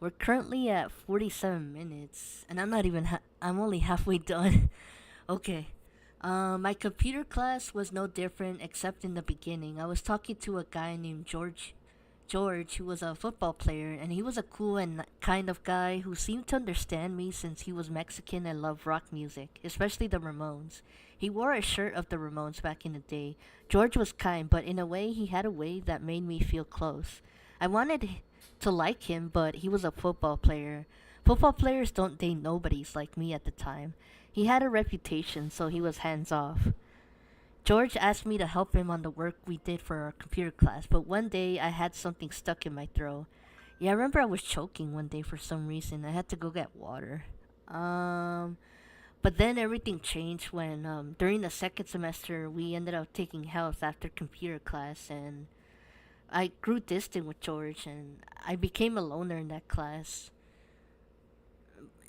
We're currently at 47 minutes, and I'm only halfway done. Okay. My computer class was no different except in the beginning. I was talking to a guy named George, who was a football player, and he was a cool and kind of guy who seemed to understand me since he was Mexican and loved rock music, especially the Ramones. He wore a shirt of the Ramones back in the day. George was kind, but in a way, he had a way that made me feel close. I wanted to like him, but he was a football player. Football players don't date nobodies like me at the time. He had a reputation, so he was hands off. George asked me to help him on the work we did for our computer class, but one day I had something stuck in my throat. Yeah, I remember I was choking one day for some reason. I had to go get water. Um, but then everything changed when, during the second semester, we ended up taking health after computer class, and I grew distant with George, and I became a loner in that class.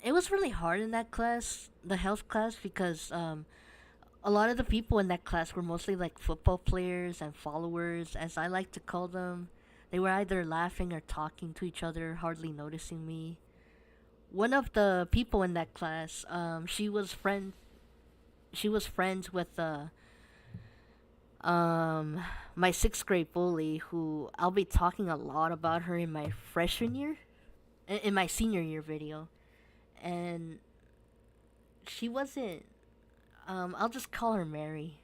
It was really hard in that class, the health class, because a lot of the people in that class were mostly like football players and followers, as I like to call them. They were either laughing or talking to each other, hardly noticing me. One of the people in that class, she was friends with my sixth grade bully, who I'll be talking a lot about her in my freshman year, in my senior year video, and she wasn't. I'll just call her Mary.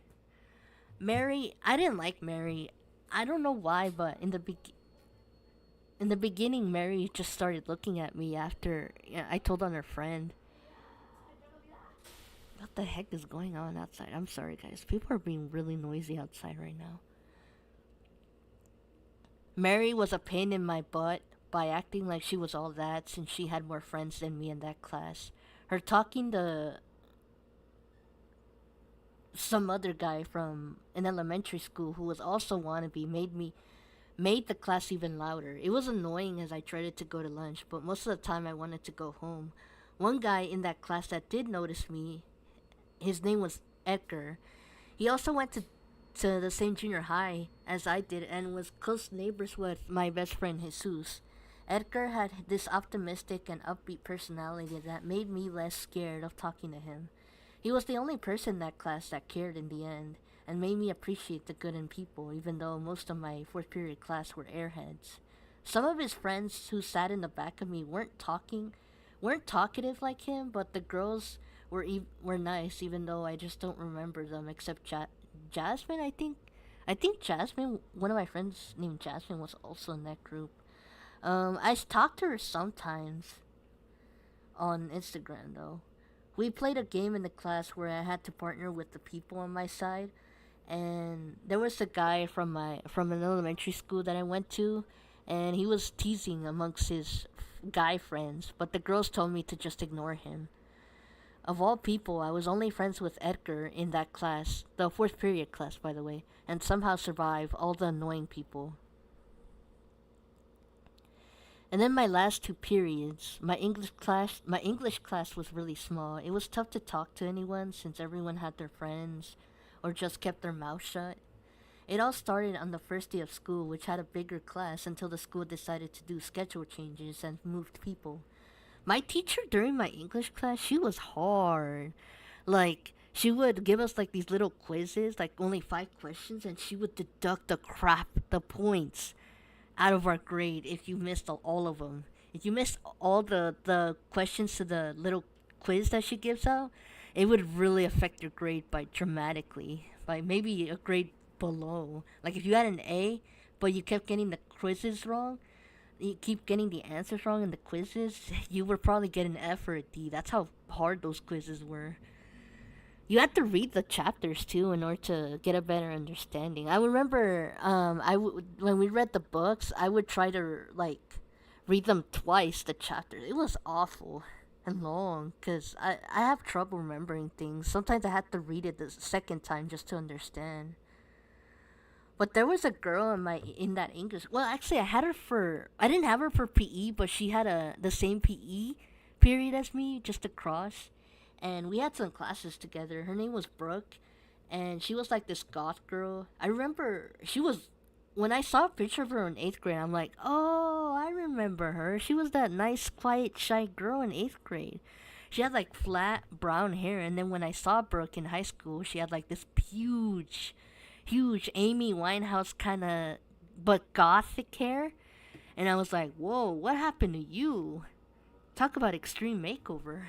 Mary, I didn't like Mary. I don't know why, but in the beginning, Mary just started looking at me after, yeah, I told on her friend. What the heck is going on outside? I'm sorry, guys. People are being really noisy outside right now. Mary was a pain in my butt by acting like she was all that since she had more friends than me in that class. Her talking to some other guy from an elementary school who was also wannabe made the class even louder. It was annoying as I dreaded to go to lunch, but most of the time I wanted to go home. One guy in that class that did notice me, his name was Edgar. He also went to the same junior high as I did and was close neighbors with my best friend Jesus. Edgar had this optimistic and upbeat personality that made me less scared of talking to him. He was the only person in that class that cared in the end, and made me appreciate the good in people, even though most of my fourth period class were airheads. Some of his friends who sat in the back of me weren't talkative like him, but the girls were nice, even though I just don't remember them except Jasmine. I think Jasmine, one of my friends named Jasmine, was also in that group. I talked to her sometimes on Instagram though. We played a game in the class where I had to partner with the people on my side, and there was a guy from an elementary school that I went to, and he was teasing amongst his guy friends, but the girls told me to just ignore him. Of all people, I was only friends with Edgar in that class, the fourth period class, by the way, and somehow survived all the annoying people. And then my last two periods, my English class was really small. It was tough to talk to anyone since everyone had their friends or just kept their mouth shut. It all started on the first day of school, which had a bigger class until the school decided to do schedule changes and moved people. My teacher during my English class, she was hard. Like, she would give us like these little quizzes, like only 5 questions, and she would deduct the points out of our grade if you missed all of them. If you missed all the questions to the little quiz that she gives out, it would really affect your grade by dramatically, by maybe a grade below. Like if you had an A, but you kept getting the quizzes wrong, you keep getting the answers wrong in the quizzes, you would probably get an F or a D. That's how hard those quizzes were. You had to read the chapters too in order to get a better understanding. I remember, when we read the books, I would try to like read them twice. The chapters. It was awful and long because I have trouble remembering things. Sometimes I had to read it the second time just to understand. But there was a girl in that English. Well, actually, I didn't have her for PE, but she had the same PE period as me, just across, and we had some classes together. Her name was Brooke, and she was like this goth girl. I remember she was when I saw a picture of her in eighth grade. I'm like, oh, I remember her. She was that nice, quiet, shy girl in eighth grade. She had like flat brown hair, and then when I saw Brooke in high school, she had like this huge Amy Winehouse kind of, but gothic hair. And I was like, whoa, what happened to you? Talk about extreme makeover.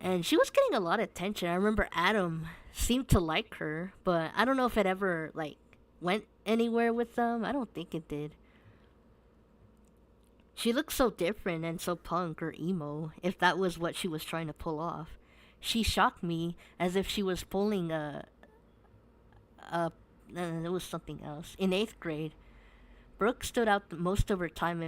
And she was getting a lot of attention. I remember Adam seemed to like her, but I don't know if it ever, like, went anywhere with them. I don't think it did. She looked so different and so punk or emo, if that was what she was trying to pull off. She shocked me as if she was pulling a no, it was something else. In eighth grade, Brooke stood out most of her time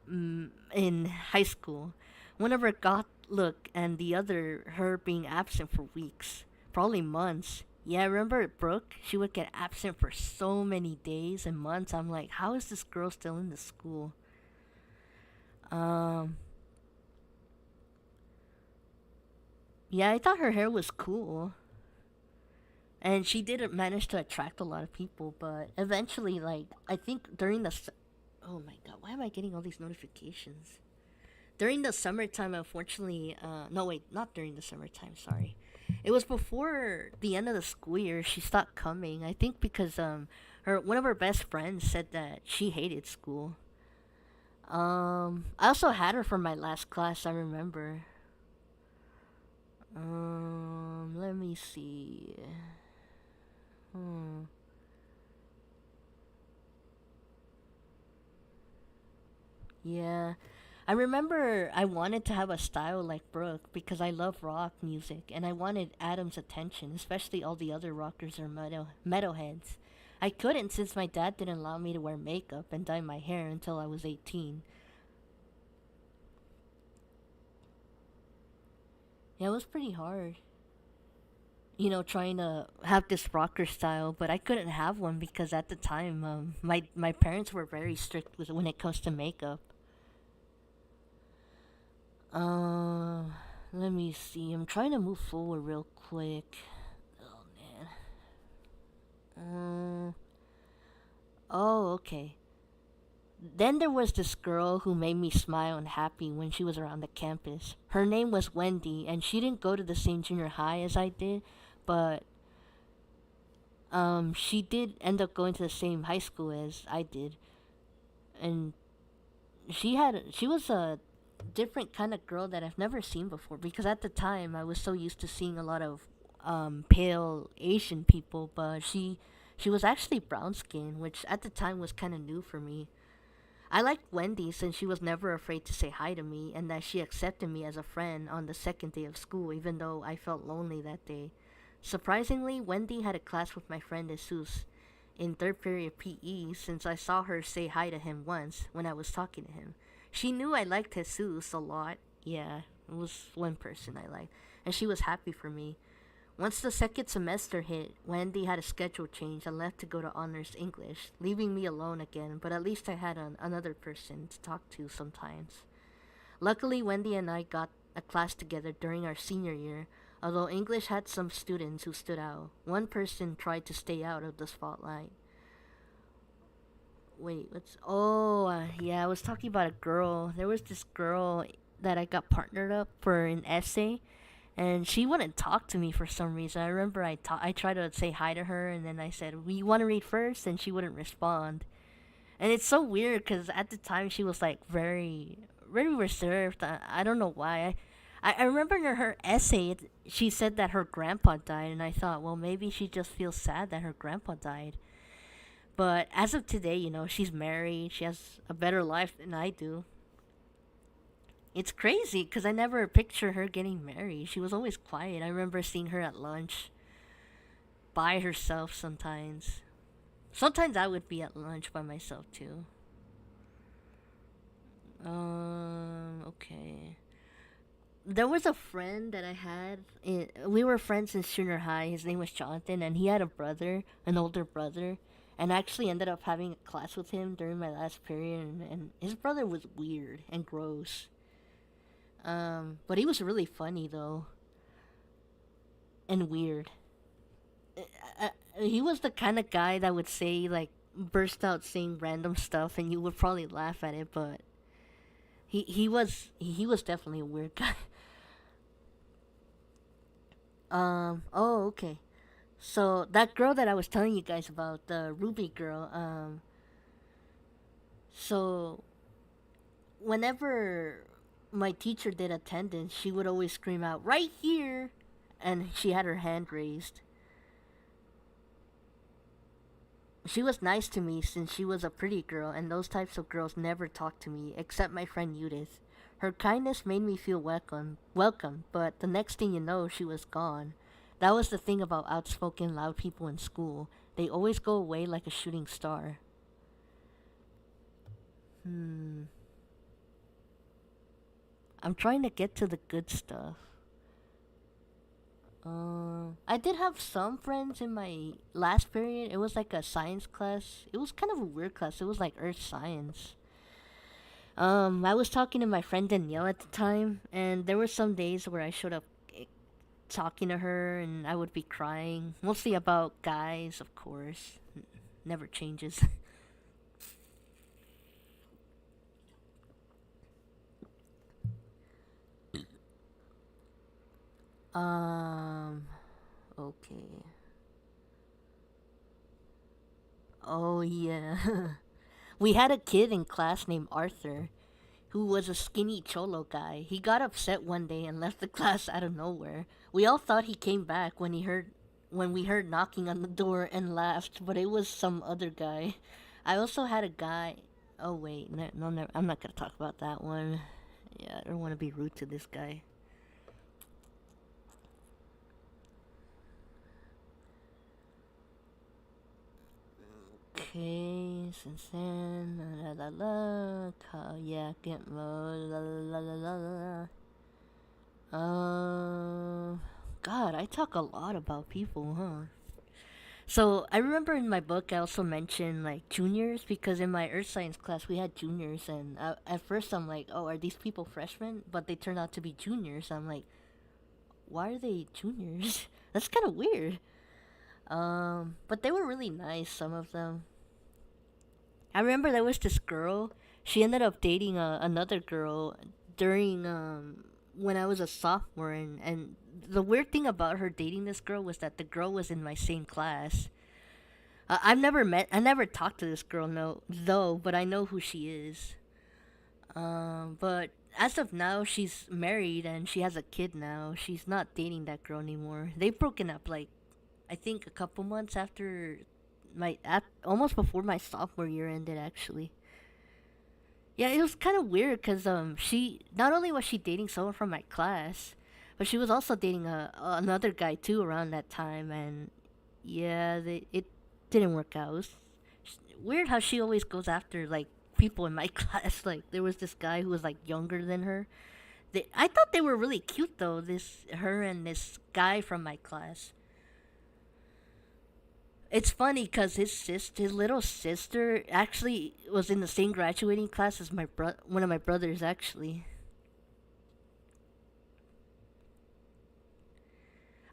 in high school. One of her goth look, and the other her being absent for weeks, probably months. Yeah, I remember Brooke. She would get absent for so many days and months. I'm like, how is this girl still in the school? Um, yeah, I thought her hair was cool. And she did manage to attract a lot of people, but eventually, like, I think oh my god, why am I getting all these notifications? During the summertime, unfortunately, no, wait, not during the summertime, sorry. It was before the end of the school year, she stopped coming. I think because, one of her best friends said that she hated school. I also had her for my last class, I remember. Let me see. Hmm. Yeah. I remember I wanted to have a style like Brooke because I love rock music and I wanted Adam's attention, especially all the other rockers or metalheads. I couldn't since my dad didn't allow me to wear makeup and dye my hair until I was 18. Yeah, it was pretty hard. Trying to have this rocker style, but I couldn't have one because at the time, my parents were very strict with when it comes to makeup. Uh, Let me see. I'm trying to move forward real quick. Oh man. Oh, okay. Then there was this girl who made me smile and happy when she was around the campus. Her name was Wendy, and she didn't go to the same junior high as I did, but she did end up going to the same high school as I did, and she was a different kind of girl that I've never seen before because at the time I was so used to seeing a lot of pale Asian people, but she was actually brown skin, which at the time was kind of new for me. I liked Wendy since she was never afraid to say hi to me and that she accepted me as a friend on the second day of school, even though I felt lonely that day. Surprisingly, Wendy had a class with my friend Jesus in third period PE since I saw her say hi to him once when I was talking to him. She knew I liked Jesus a lot. Yeah, it was one person I liked. And she was happy for me. Once the second semester hit, Wendy had a schedule change and left to go to honors English, leaving me alone again, but at least I had another person to talk to sometimes. Luckily, Wendy and I got a class together during our senior year, although English had some students who stood out. One person tried to stay out of the spotlight. Wait, what's. Oh, yeah, I was talking about a girl. There was this girl that I got partnered up for an essay, and she wouldn't talk to me for some reason. I remember I tried to say hi to her, and then I said, "We want to read first?" and she wouldn't respond. And it's so weird because at the time she was like very reserved. I don't know why. I remember in her essay, she said that her grandpa died, and I thought, well, maybe she just feels sad that her grandpa died. But as of today, she's married. She has a better life than I do. It's crazy because I never picture her getting married. She was always quiet. I remember seeing her at lunch by herself sometimes. Sometimes I would be at lunch by myself too. Okay. There was a friend that I had. We were friends in junior high. His name was Jonathan, and he had a brother, an older brother. And I actually ended up having a class with him during my last period, and his brother was weird and gross. But he was really funny though, and weird. He was the kind of guy that would say like burst out saying random stuff, and you would probably laugh at it. But he was definitely a weird guy. Oh, okay. So that girl that I was telling you guys about, the Ruby girl. So whenever my teacher did attendance, she would always scream out right here, and she had her hand raised. She was nice to me since she was a pretty girl, and those types of girls never talked to me except my friend Judith. Her kindness made me feel welcome, but the next thing you know, she was gone. That was the thing about outspoken, loud people in school. They always go away like a shooting star. Hmm. I'm trying to get to the good stuff. I did have some friends in my last period. It was like a science class. It was kind of a weird class. It was like earth science. I was talking to my friend Danielle at the time, and there were some days where I showed up talking to her, and I would be crying, mostly about guys, of course. Never changes. um, okay. Oh yeah. We had a kid in class named Arthur who was a skinny cholo guy. He got upset one day and left the class out of nowhere. We all thought he came back when we heard knocking on the door and laughed, but it was some other guy. I also had a guy. Oh wait, no, I'm not gonna talk about that one. Yeah, I don't want to be rude to this guy. Okay, since then, la la la, kayak mode, la la la la la. God, I talk a lot about people, huh? So I remember in my book I also mentioned like juniors because in my earth science class we had juniors, and at first I'm like, oh, are these people freshmen? But they turned out to be juniors. I'm like, why are they juniors? That's kind of weird. But they were really nice. Some of them. I remember there was this girl. She ended up dating another girl during when I was a sophomore, and the weird thing about her dating this girl was that the girl was in my same class. I never talked to this girl, no, though, but I know who she is. But as of now, she's married and she has a kid now. She's not dating that girl anymore. They've broken up like I think a couple months after almost before my sophomore year ended actually. Yeah, it was kind of weird because she not only was she dating someone from my class, but she was also dating another guy too around that time, and yeah, it didn't work out. It was weird how she always goes after like people in my class. Like there was this guy who was like younger than her. I thought they were really cute though. This her and this guy from my class. It's funny because his little sister actually was in the same graduating class as one of my brothers actually.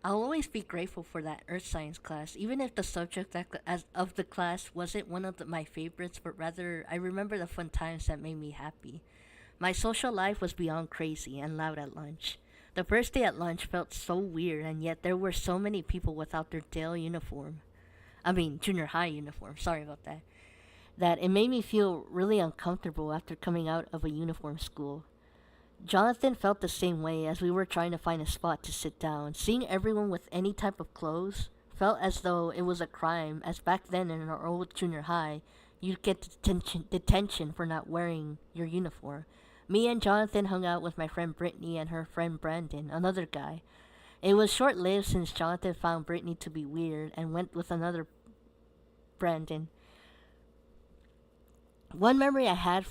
I'll always be grateful for that earth science class, even if the subject as of the class wasn't one of my favorites, but rather I remember the fun times that made me happy. My social life was beyond crazy and loud at lunch. The first day at lunch felt so weird, and yet there were so many people without their Dale uniform. I mean, junior high uniform. Sorry about that. That it made me feel really uncomfortable after coming out of a uniform school. Jonathan felt the same way as we were trying to find a spot to sit down. Seeing everyone with any type of clothes felt as though it was a crime, as back then in our old junior high, you'd get detention for not wearing your uniform. Me and Jonathan hung out with my friend Brittany and her friend Brandon, another guy. It was short lived since Jonathan found Brittany to be weird and went with another Brandon. One memory I had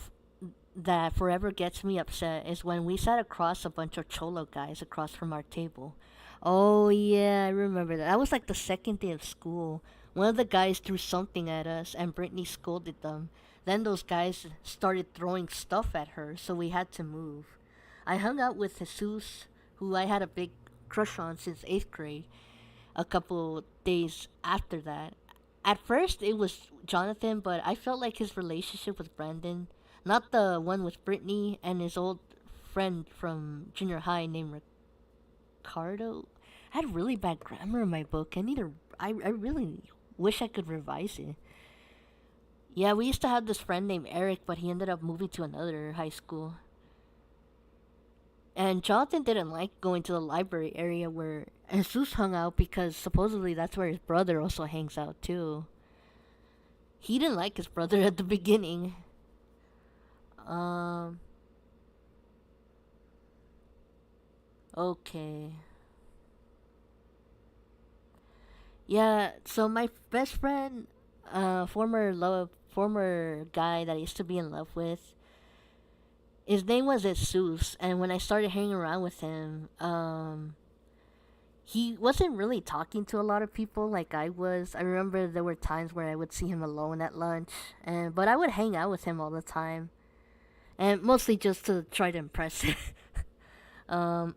that forever gets me upset is when we sat across a bunch of cholo guys across from our table. Oh yeah, I remember that. That was like the second day of school. One of the guys threw something at us and Brittany scolded them. Then those guys started throwing stuff at her, so we had to move. I hung out with Jesus, who I had a big crush on since 8th grade, a couple days after that. At first, it was Jonathan, but I felt like his relationship with Brandon, not the one with Brittany and his old friend from junior high named Ricardo. I had really bad grammar in my book. I really wish I could revise it. Yeah, we used to have this friend named Eric, but he ended up moving to another high school. And Jonathan didn't like going to the library area where Jesus hung out because supposedly that's where his brother also hangs out too. He didn't like his brother at the beginning. Um, okay. Yeah, so my best friend, former guy that I used to be in love with, his name was Jesus, and when I started hanging around with him, he wasn't really talking to a lot of people like I was. I remember there were times where I would see him alone at lunch, and but I would hang out with him all the time, and mostly just to try to impress him. um,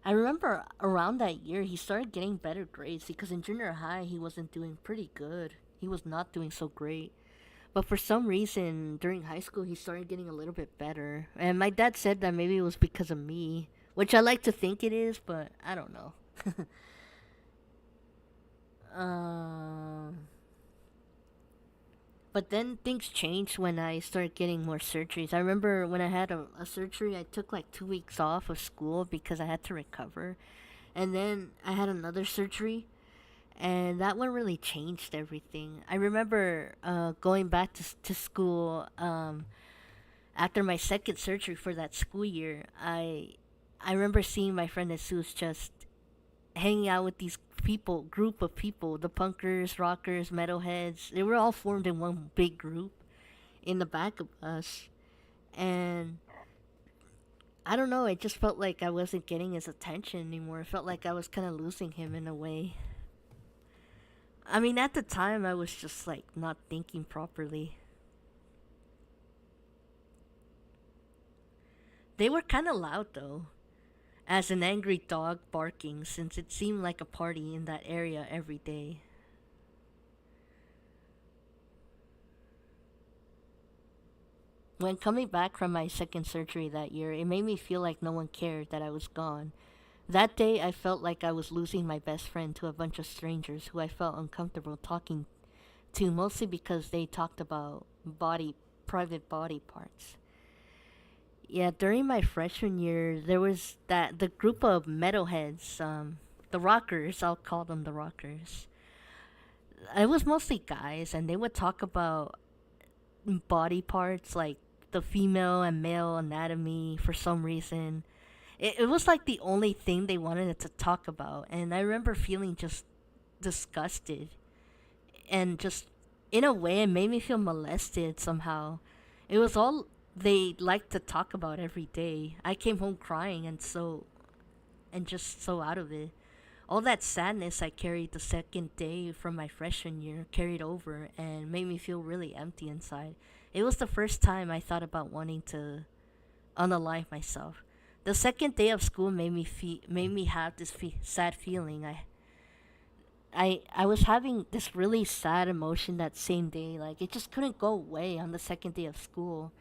I remember around that year he started getting better grades because in junior high he wasn't doing pretty good. He was not doing so great. But for some reason during high school he started getting a little bit better. And my dad said that maybe it was because of me, which I like to think it is, but I don't know. um but then things changed when I started getting more surgeries. I remember when I had a surgery, I took like 2 weeks off of school because I had to recover. And then I had another surgery, and that one really changed everything. I remember going back to school after my second surgery for that school year. I remember seeing my friend Jesus just hanging out with these group of people, the punkers, rockers, metalheads, they were all formed in one big group in the back of us. And I don't know, it just felt like I wasn't getting his attention anymore. It felt like I was kind of losing him in a way. I mean, at the time, I was just like not thinking properly. They were kind of loud though, as an angry dog barking, since it seemed like a party in that area every day. When coming back from my second surgery that year, it made me feel like no one cared that I was gone. That day, I felt like I was losing my best friend to a bunch of strangers who I felt uncomfortable talking to, mostly because they talked about private body parts. Yeah, during my freshman year, there was the group of metalheads, the rockers. I'll call them the rockers. It was mostly guys, and they would talk about body parts like the female and male anatomy for some reason. It was like the only thing they wanted to talk about, and I remember feeling just disgusted and just in a way it made me feel molested somehow. It was all they liked to talk about every day. I came home crying and just so out of it. All that sadness I carried the second day from my freshman year carried over and made me feel really empty inside. It was the first time I thought about wanting to unalive myself. The second day of school made me have this sad feeling. I was having this really sad emotion that same day. Like it just couldn't go away on the second day of school.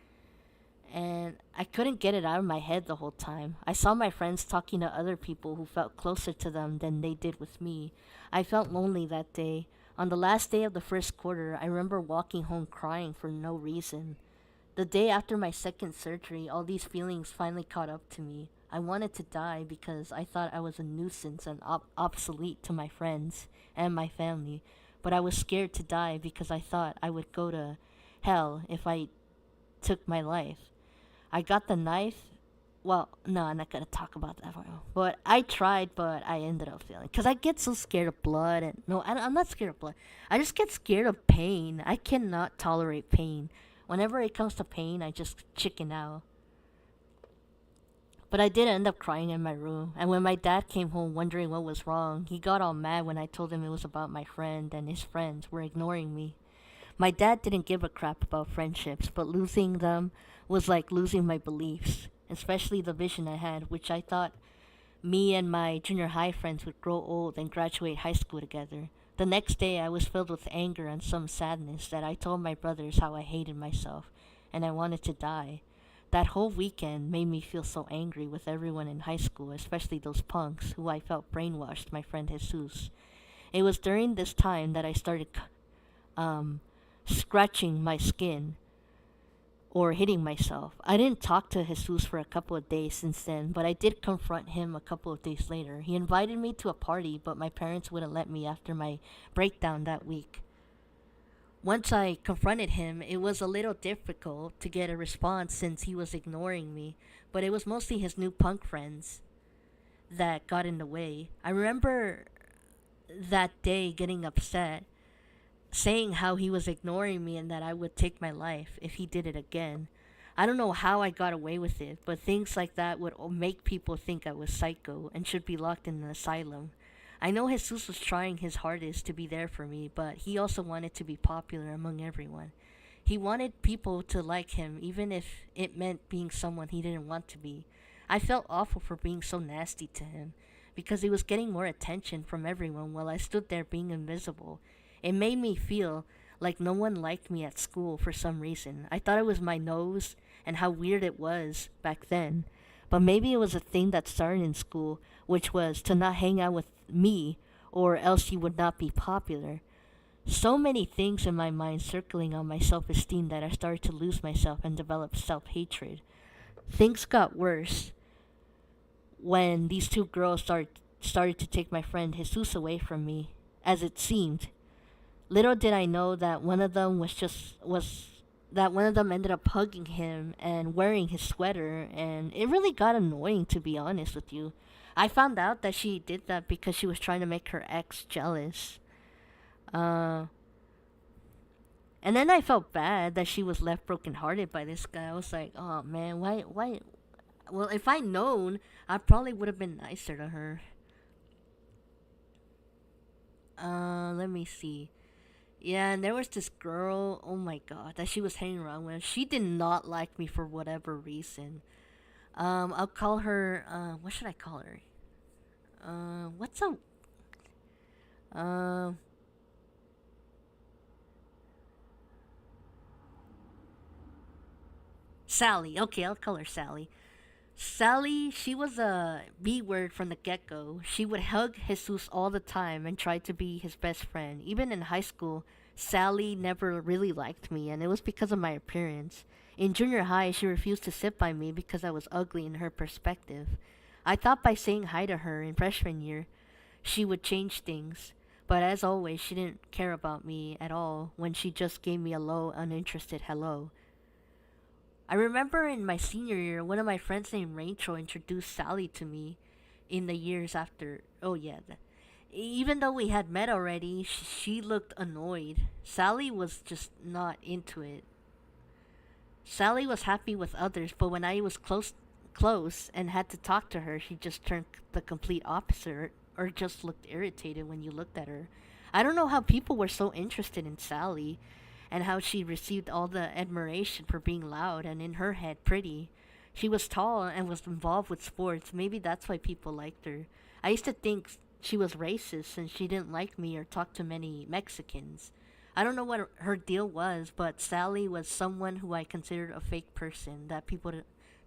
And I couldn't get it out of my head the whole time. I saw my friends talking to other people who felt closer to them than they did with me. I felt lonely that day. On the last day of the first quarter, I remember walking home crying for no reason. The day after my second surgery, all these feelings finally caught up to me. I wanted to die because I thought I was a nuisance and obsolete to my friends and my family. But I was scared to die because I thought I would go to hell if I took my life. I got the knife. Well, no, I'm not gonna talk about that one. But I tried, but I ended up failing because I get so scared of blood. And no, I'm not scared of blood. I just get scared of pain. I cannot tolerate pain. Whenever it comes to pain, I just chicken out. But I did end up crying in my room. And when my dad came home wondering what was wrong, he got all mad when I told him it was about my friend and his friends were ignoring me. My dad didn't give a crap about friendships, but losing them was like losing my beliefs, especially the vision I had, which I thought me and my junior high friends would grow old and graduate high school together. The next day, I was filled with anger and some sadness that I told my brothers how I hated myself and I wanted to die. That whole weekend made me feel so angry with everyone in high school, especially those punks who I felt brainwashed my friend Jesus. It was during this time that I started um, scratching my skin or hitting myself. I didn't talk to Jesus for a couple of days since then, but I did confront him a couple of days later. He invited me to a party, but my parents wouldn't let me after my breakdown that week. Once I confronted him, it was a little difficult to get a response since he was ignoring me, but it was mostly his new punk friends that got in the way. I remember that day getting upset, saying how he was ignoring me and that I would take my life if he did it again. I don't know how I got away with it, but things like that would make people think I was psycho and should be locked in an asylum. I know Jesus was trying his hardest to be there for me, but he also wanted to be popular among everyone. He wanted people to like him, even if it meant being someone he didn't want to be. I felt awful for being so nasty to him, because he was getting more attention from everyone while I stood there being invisible. It made me feel like no one liked me at school for some reason. I thought it was my nose and how weird it was back then. But maybe it was a thing that started in school, which was to not hang out with me or else you would not be popular. So many things in my mind circling on my self esteem that I started to lose myself and develop self hatred. Things got worse when these two girls started to take my friend Jesus away from me, as it seemed. Little did I know that one of them ended up hugging him and wearing his sweater, and it really got annoying, to be honest with you. I found out that she did that because she was trying to make her ex jealous. Uh, and then I felt bad that she was left brokenhearted by this guy. I was like, oh man, why? Well, if I'd known, I probably would have been nicer to her. Let me see. Yeah, and there was this girl, oh my god, that she was hanging around with. She did not like me for whatever reason. I'll call her, what should I call her? What's a, um, Sally. Okay, I'll call her Sally. Sally, she was a B word from the get go. She would hug Jesus all the time and try to be his best friend. Even in high school, Sally never really liked me, and it was because of my appearance. In junior high, she refused to sit by me because I was ugly in her perspective. I thought by saying hi to her in freshman year, she would change things. But as always, she didn't care about me at all when she just gave me a low, uninterested hello. I remember in my senior year, one of my friends named Rachel introduced Sally to me in the years after. Oh, yeah. Even though we had met already, she looked annoyed. Sally was just not into it. Sally was happy with others, but when I was close and had to talk to her, she just turned the complete opposite or just looked irritated when you looked at her. I don't know how people were so interested in Sally and how she received all the admiration for being loud and in her head pretty. She was tall and was involved with sports. Maybe that's why people liked her. I used to think she was racist since she didn't like me or talk to many Mexicans. I don't know what her deal was, but Sally was someone who I considered a fake person that people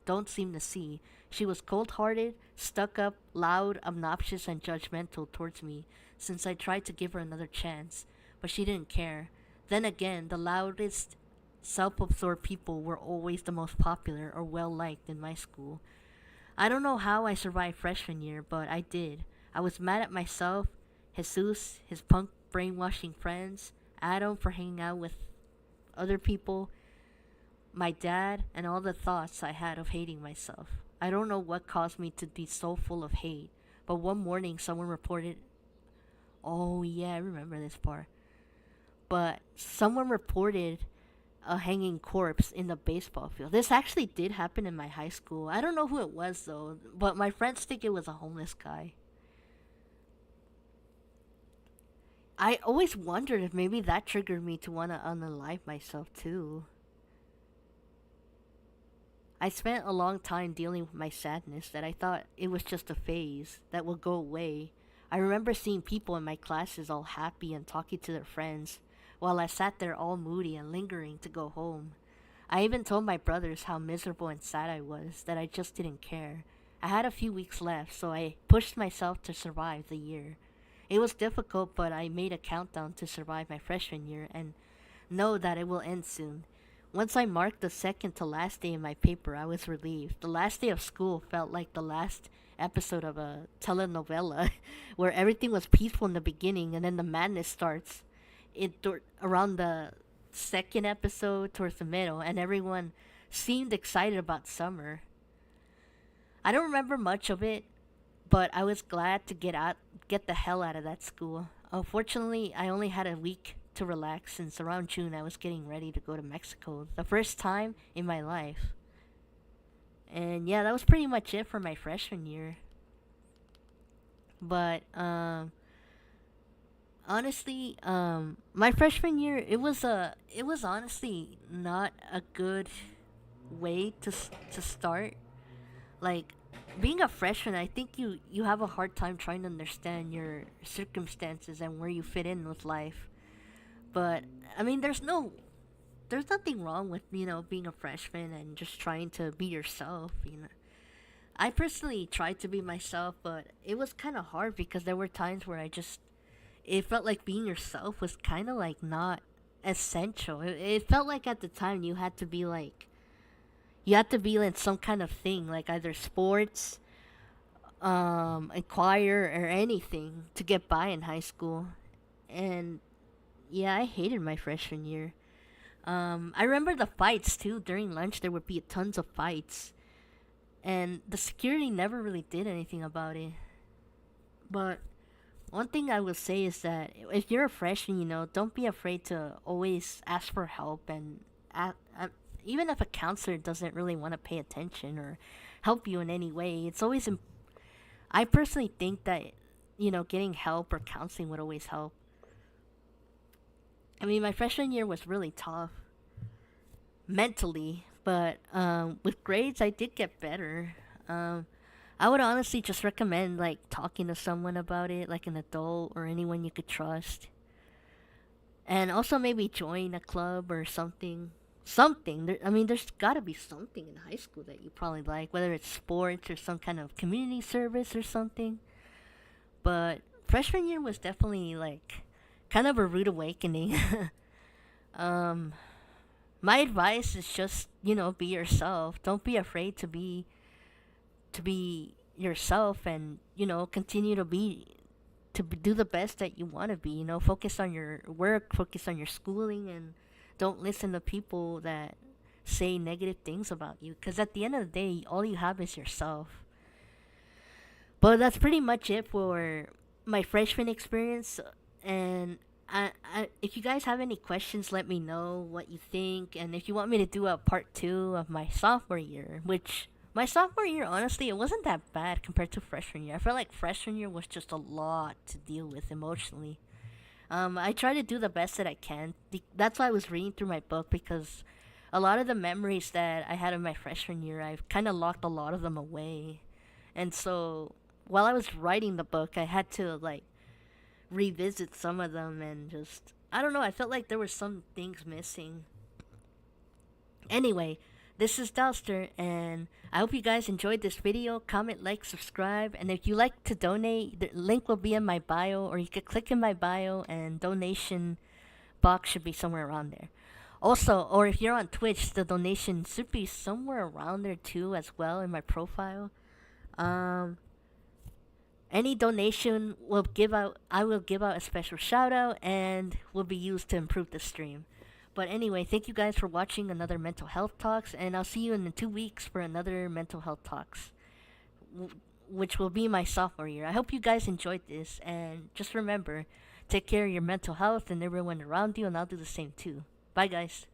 don't seem to see. She was cold hearted, stuck up, loud, obnoxious, and judgmental towards me since I tried to give her another chance, but she didn't care. Then again, the loudest, self absorbed people were always the most popular or well liked in my school. I don't know how I survived freshman year, but I did. I was mad at myself, Jesus, his punk brainwashing friends, Adam for hanging out with other people, my dad, and all the thoughts I had of hating myself. I don't know what caused me to be so full of hate, but one morning someone reported. Oh, yeah, I remember this part. But someone reported a hanging corpse in the baseball field. This actually did happen in my high school. I don't know who it was though, but my friends think it was a homeless guy. I always wondered if maybe that triggered me to want to unalive myself too. I spent a long time dealing with my sadness that I thought it was just a phase that will go away. I remember seeing people in my classes all happy and talking to their friends, while I sat there all moody and lingering to go home. I even told my brothers how miserable and sad I was, that I just didn't care. I had a few weeks left, so I pushed myself to survive the year. It was difficult, but I made a countdown to survive my freshman year and know that it will end soon. Once I marked the second to last day in my paper, I was relieved. The last day of school felt like the last episode of a telenovela where everything was peaceful in the beginning and then the madness starts around the second episode towards the middle, and everyone seemed excited about summer. I don't remember much of it, but I was glad to get the hell out of that school. Unfortunately, I only had a week to relax since around June I was getting ready to go to Mexico, the first time in my life. And yeah, that was pretty much it for my freshman year. But honestly, my freshman year it was honestly not a good way to start. Like being a freshman, I think you have a hard time trying to understand your circumstances and where you fit in with life. But I mean, there's nothing wrong with being a freshman and just trying to be yourself. I personally tried to be myself, but it was kind of hard because there were times where it felt like being yourself was kind of like not essential. It felt like at the time you had to be in some kind of thing, like either sports, a choir, or anything to get by in high school. And yeah, I hated my freshman year. I remember the fights too. During lunch, there would be tons of fights. and the security never really did anything about it. But one thing I will say is that if you're a freshman, don't be afraid to always ask for help, and a even if a counselor doesn't really want to pay attention or help you in any way, it's always. I personally think that getting help or counseling would always help. I mean, my freshman year was really tough mentally, but with grades, I did get better. Um, I would honestly just recommend like talking to someone about it, like an adult or anyone you could trust, and also maybe join a club or something. I mean, there's got to be something in high school that you probably like, whether it's sports or some kind of community service or something. But freshman year was definitely like kind of a rude awakening. um, my advice is just be yourself. Don't be afraid to be yourself, and continue do the best that you want to be. Focus on your work, focus on your schooling, and don't listen to people that say negative things about you. Because at the end of the day, all you have is yourself. But that's pretty much it for my freshman experience. And if you guys have any questions, let me know what you think. And if you want me to do a part two of my sophomore year, which my sophomore year, honestly, it wasn't that bad compared to freshman year. I felt like freshman year was just a lot to deal with emotionally. I try to do the best that I can. That's why I was reading through my book, because a lot of the memories that I had in my freshman year, I've kind of locked a lot of them away. And so while I was writing the book, I had to like revisit some of them, and just I don't know, I felt like there were some things missing. Anyway, this is Dalster, and I hope you guys enjoyed this video. Comment, like, subscribe, and if you like to donate, the link will be in my bio, or you could click in my bio, and donation box should be somewhere around there. Also, or if you're on Twitch, the donation should be somewhere around there too, as well, in my profile. Um, any donation will give out. I will give out a special shout out, and will be used to improve the stream. But anyway, thank you guys for watching another mental health talks, and I'll see you in 2 weeks for another mental health talks, which will be my sophomore year. I hope you guys enjoyed this, and just remember, take care of your mental health and everyone around you, and I'll do the same too. Bye, guys.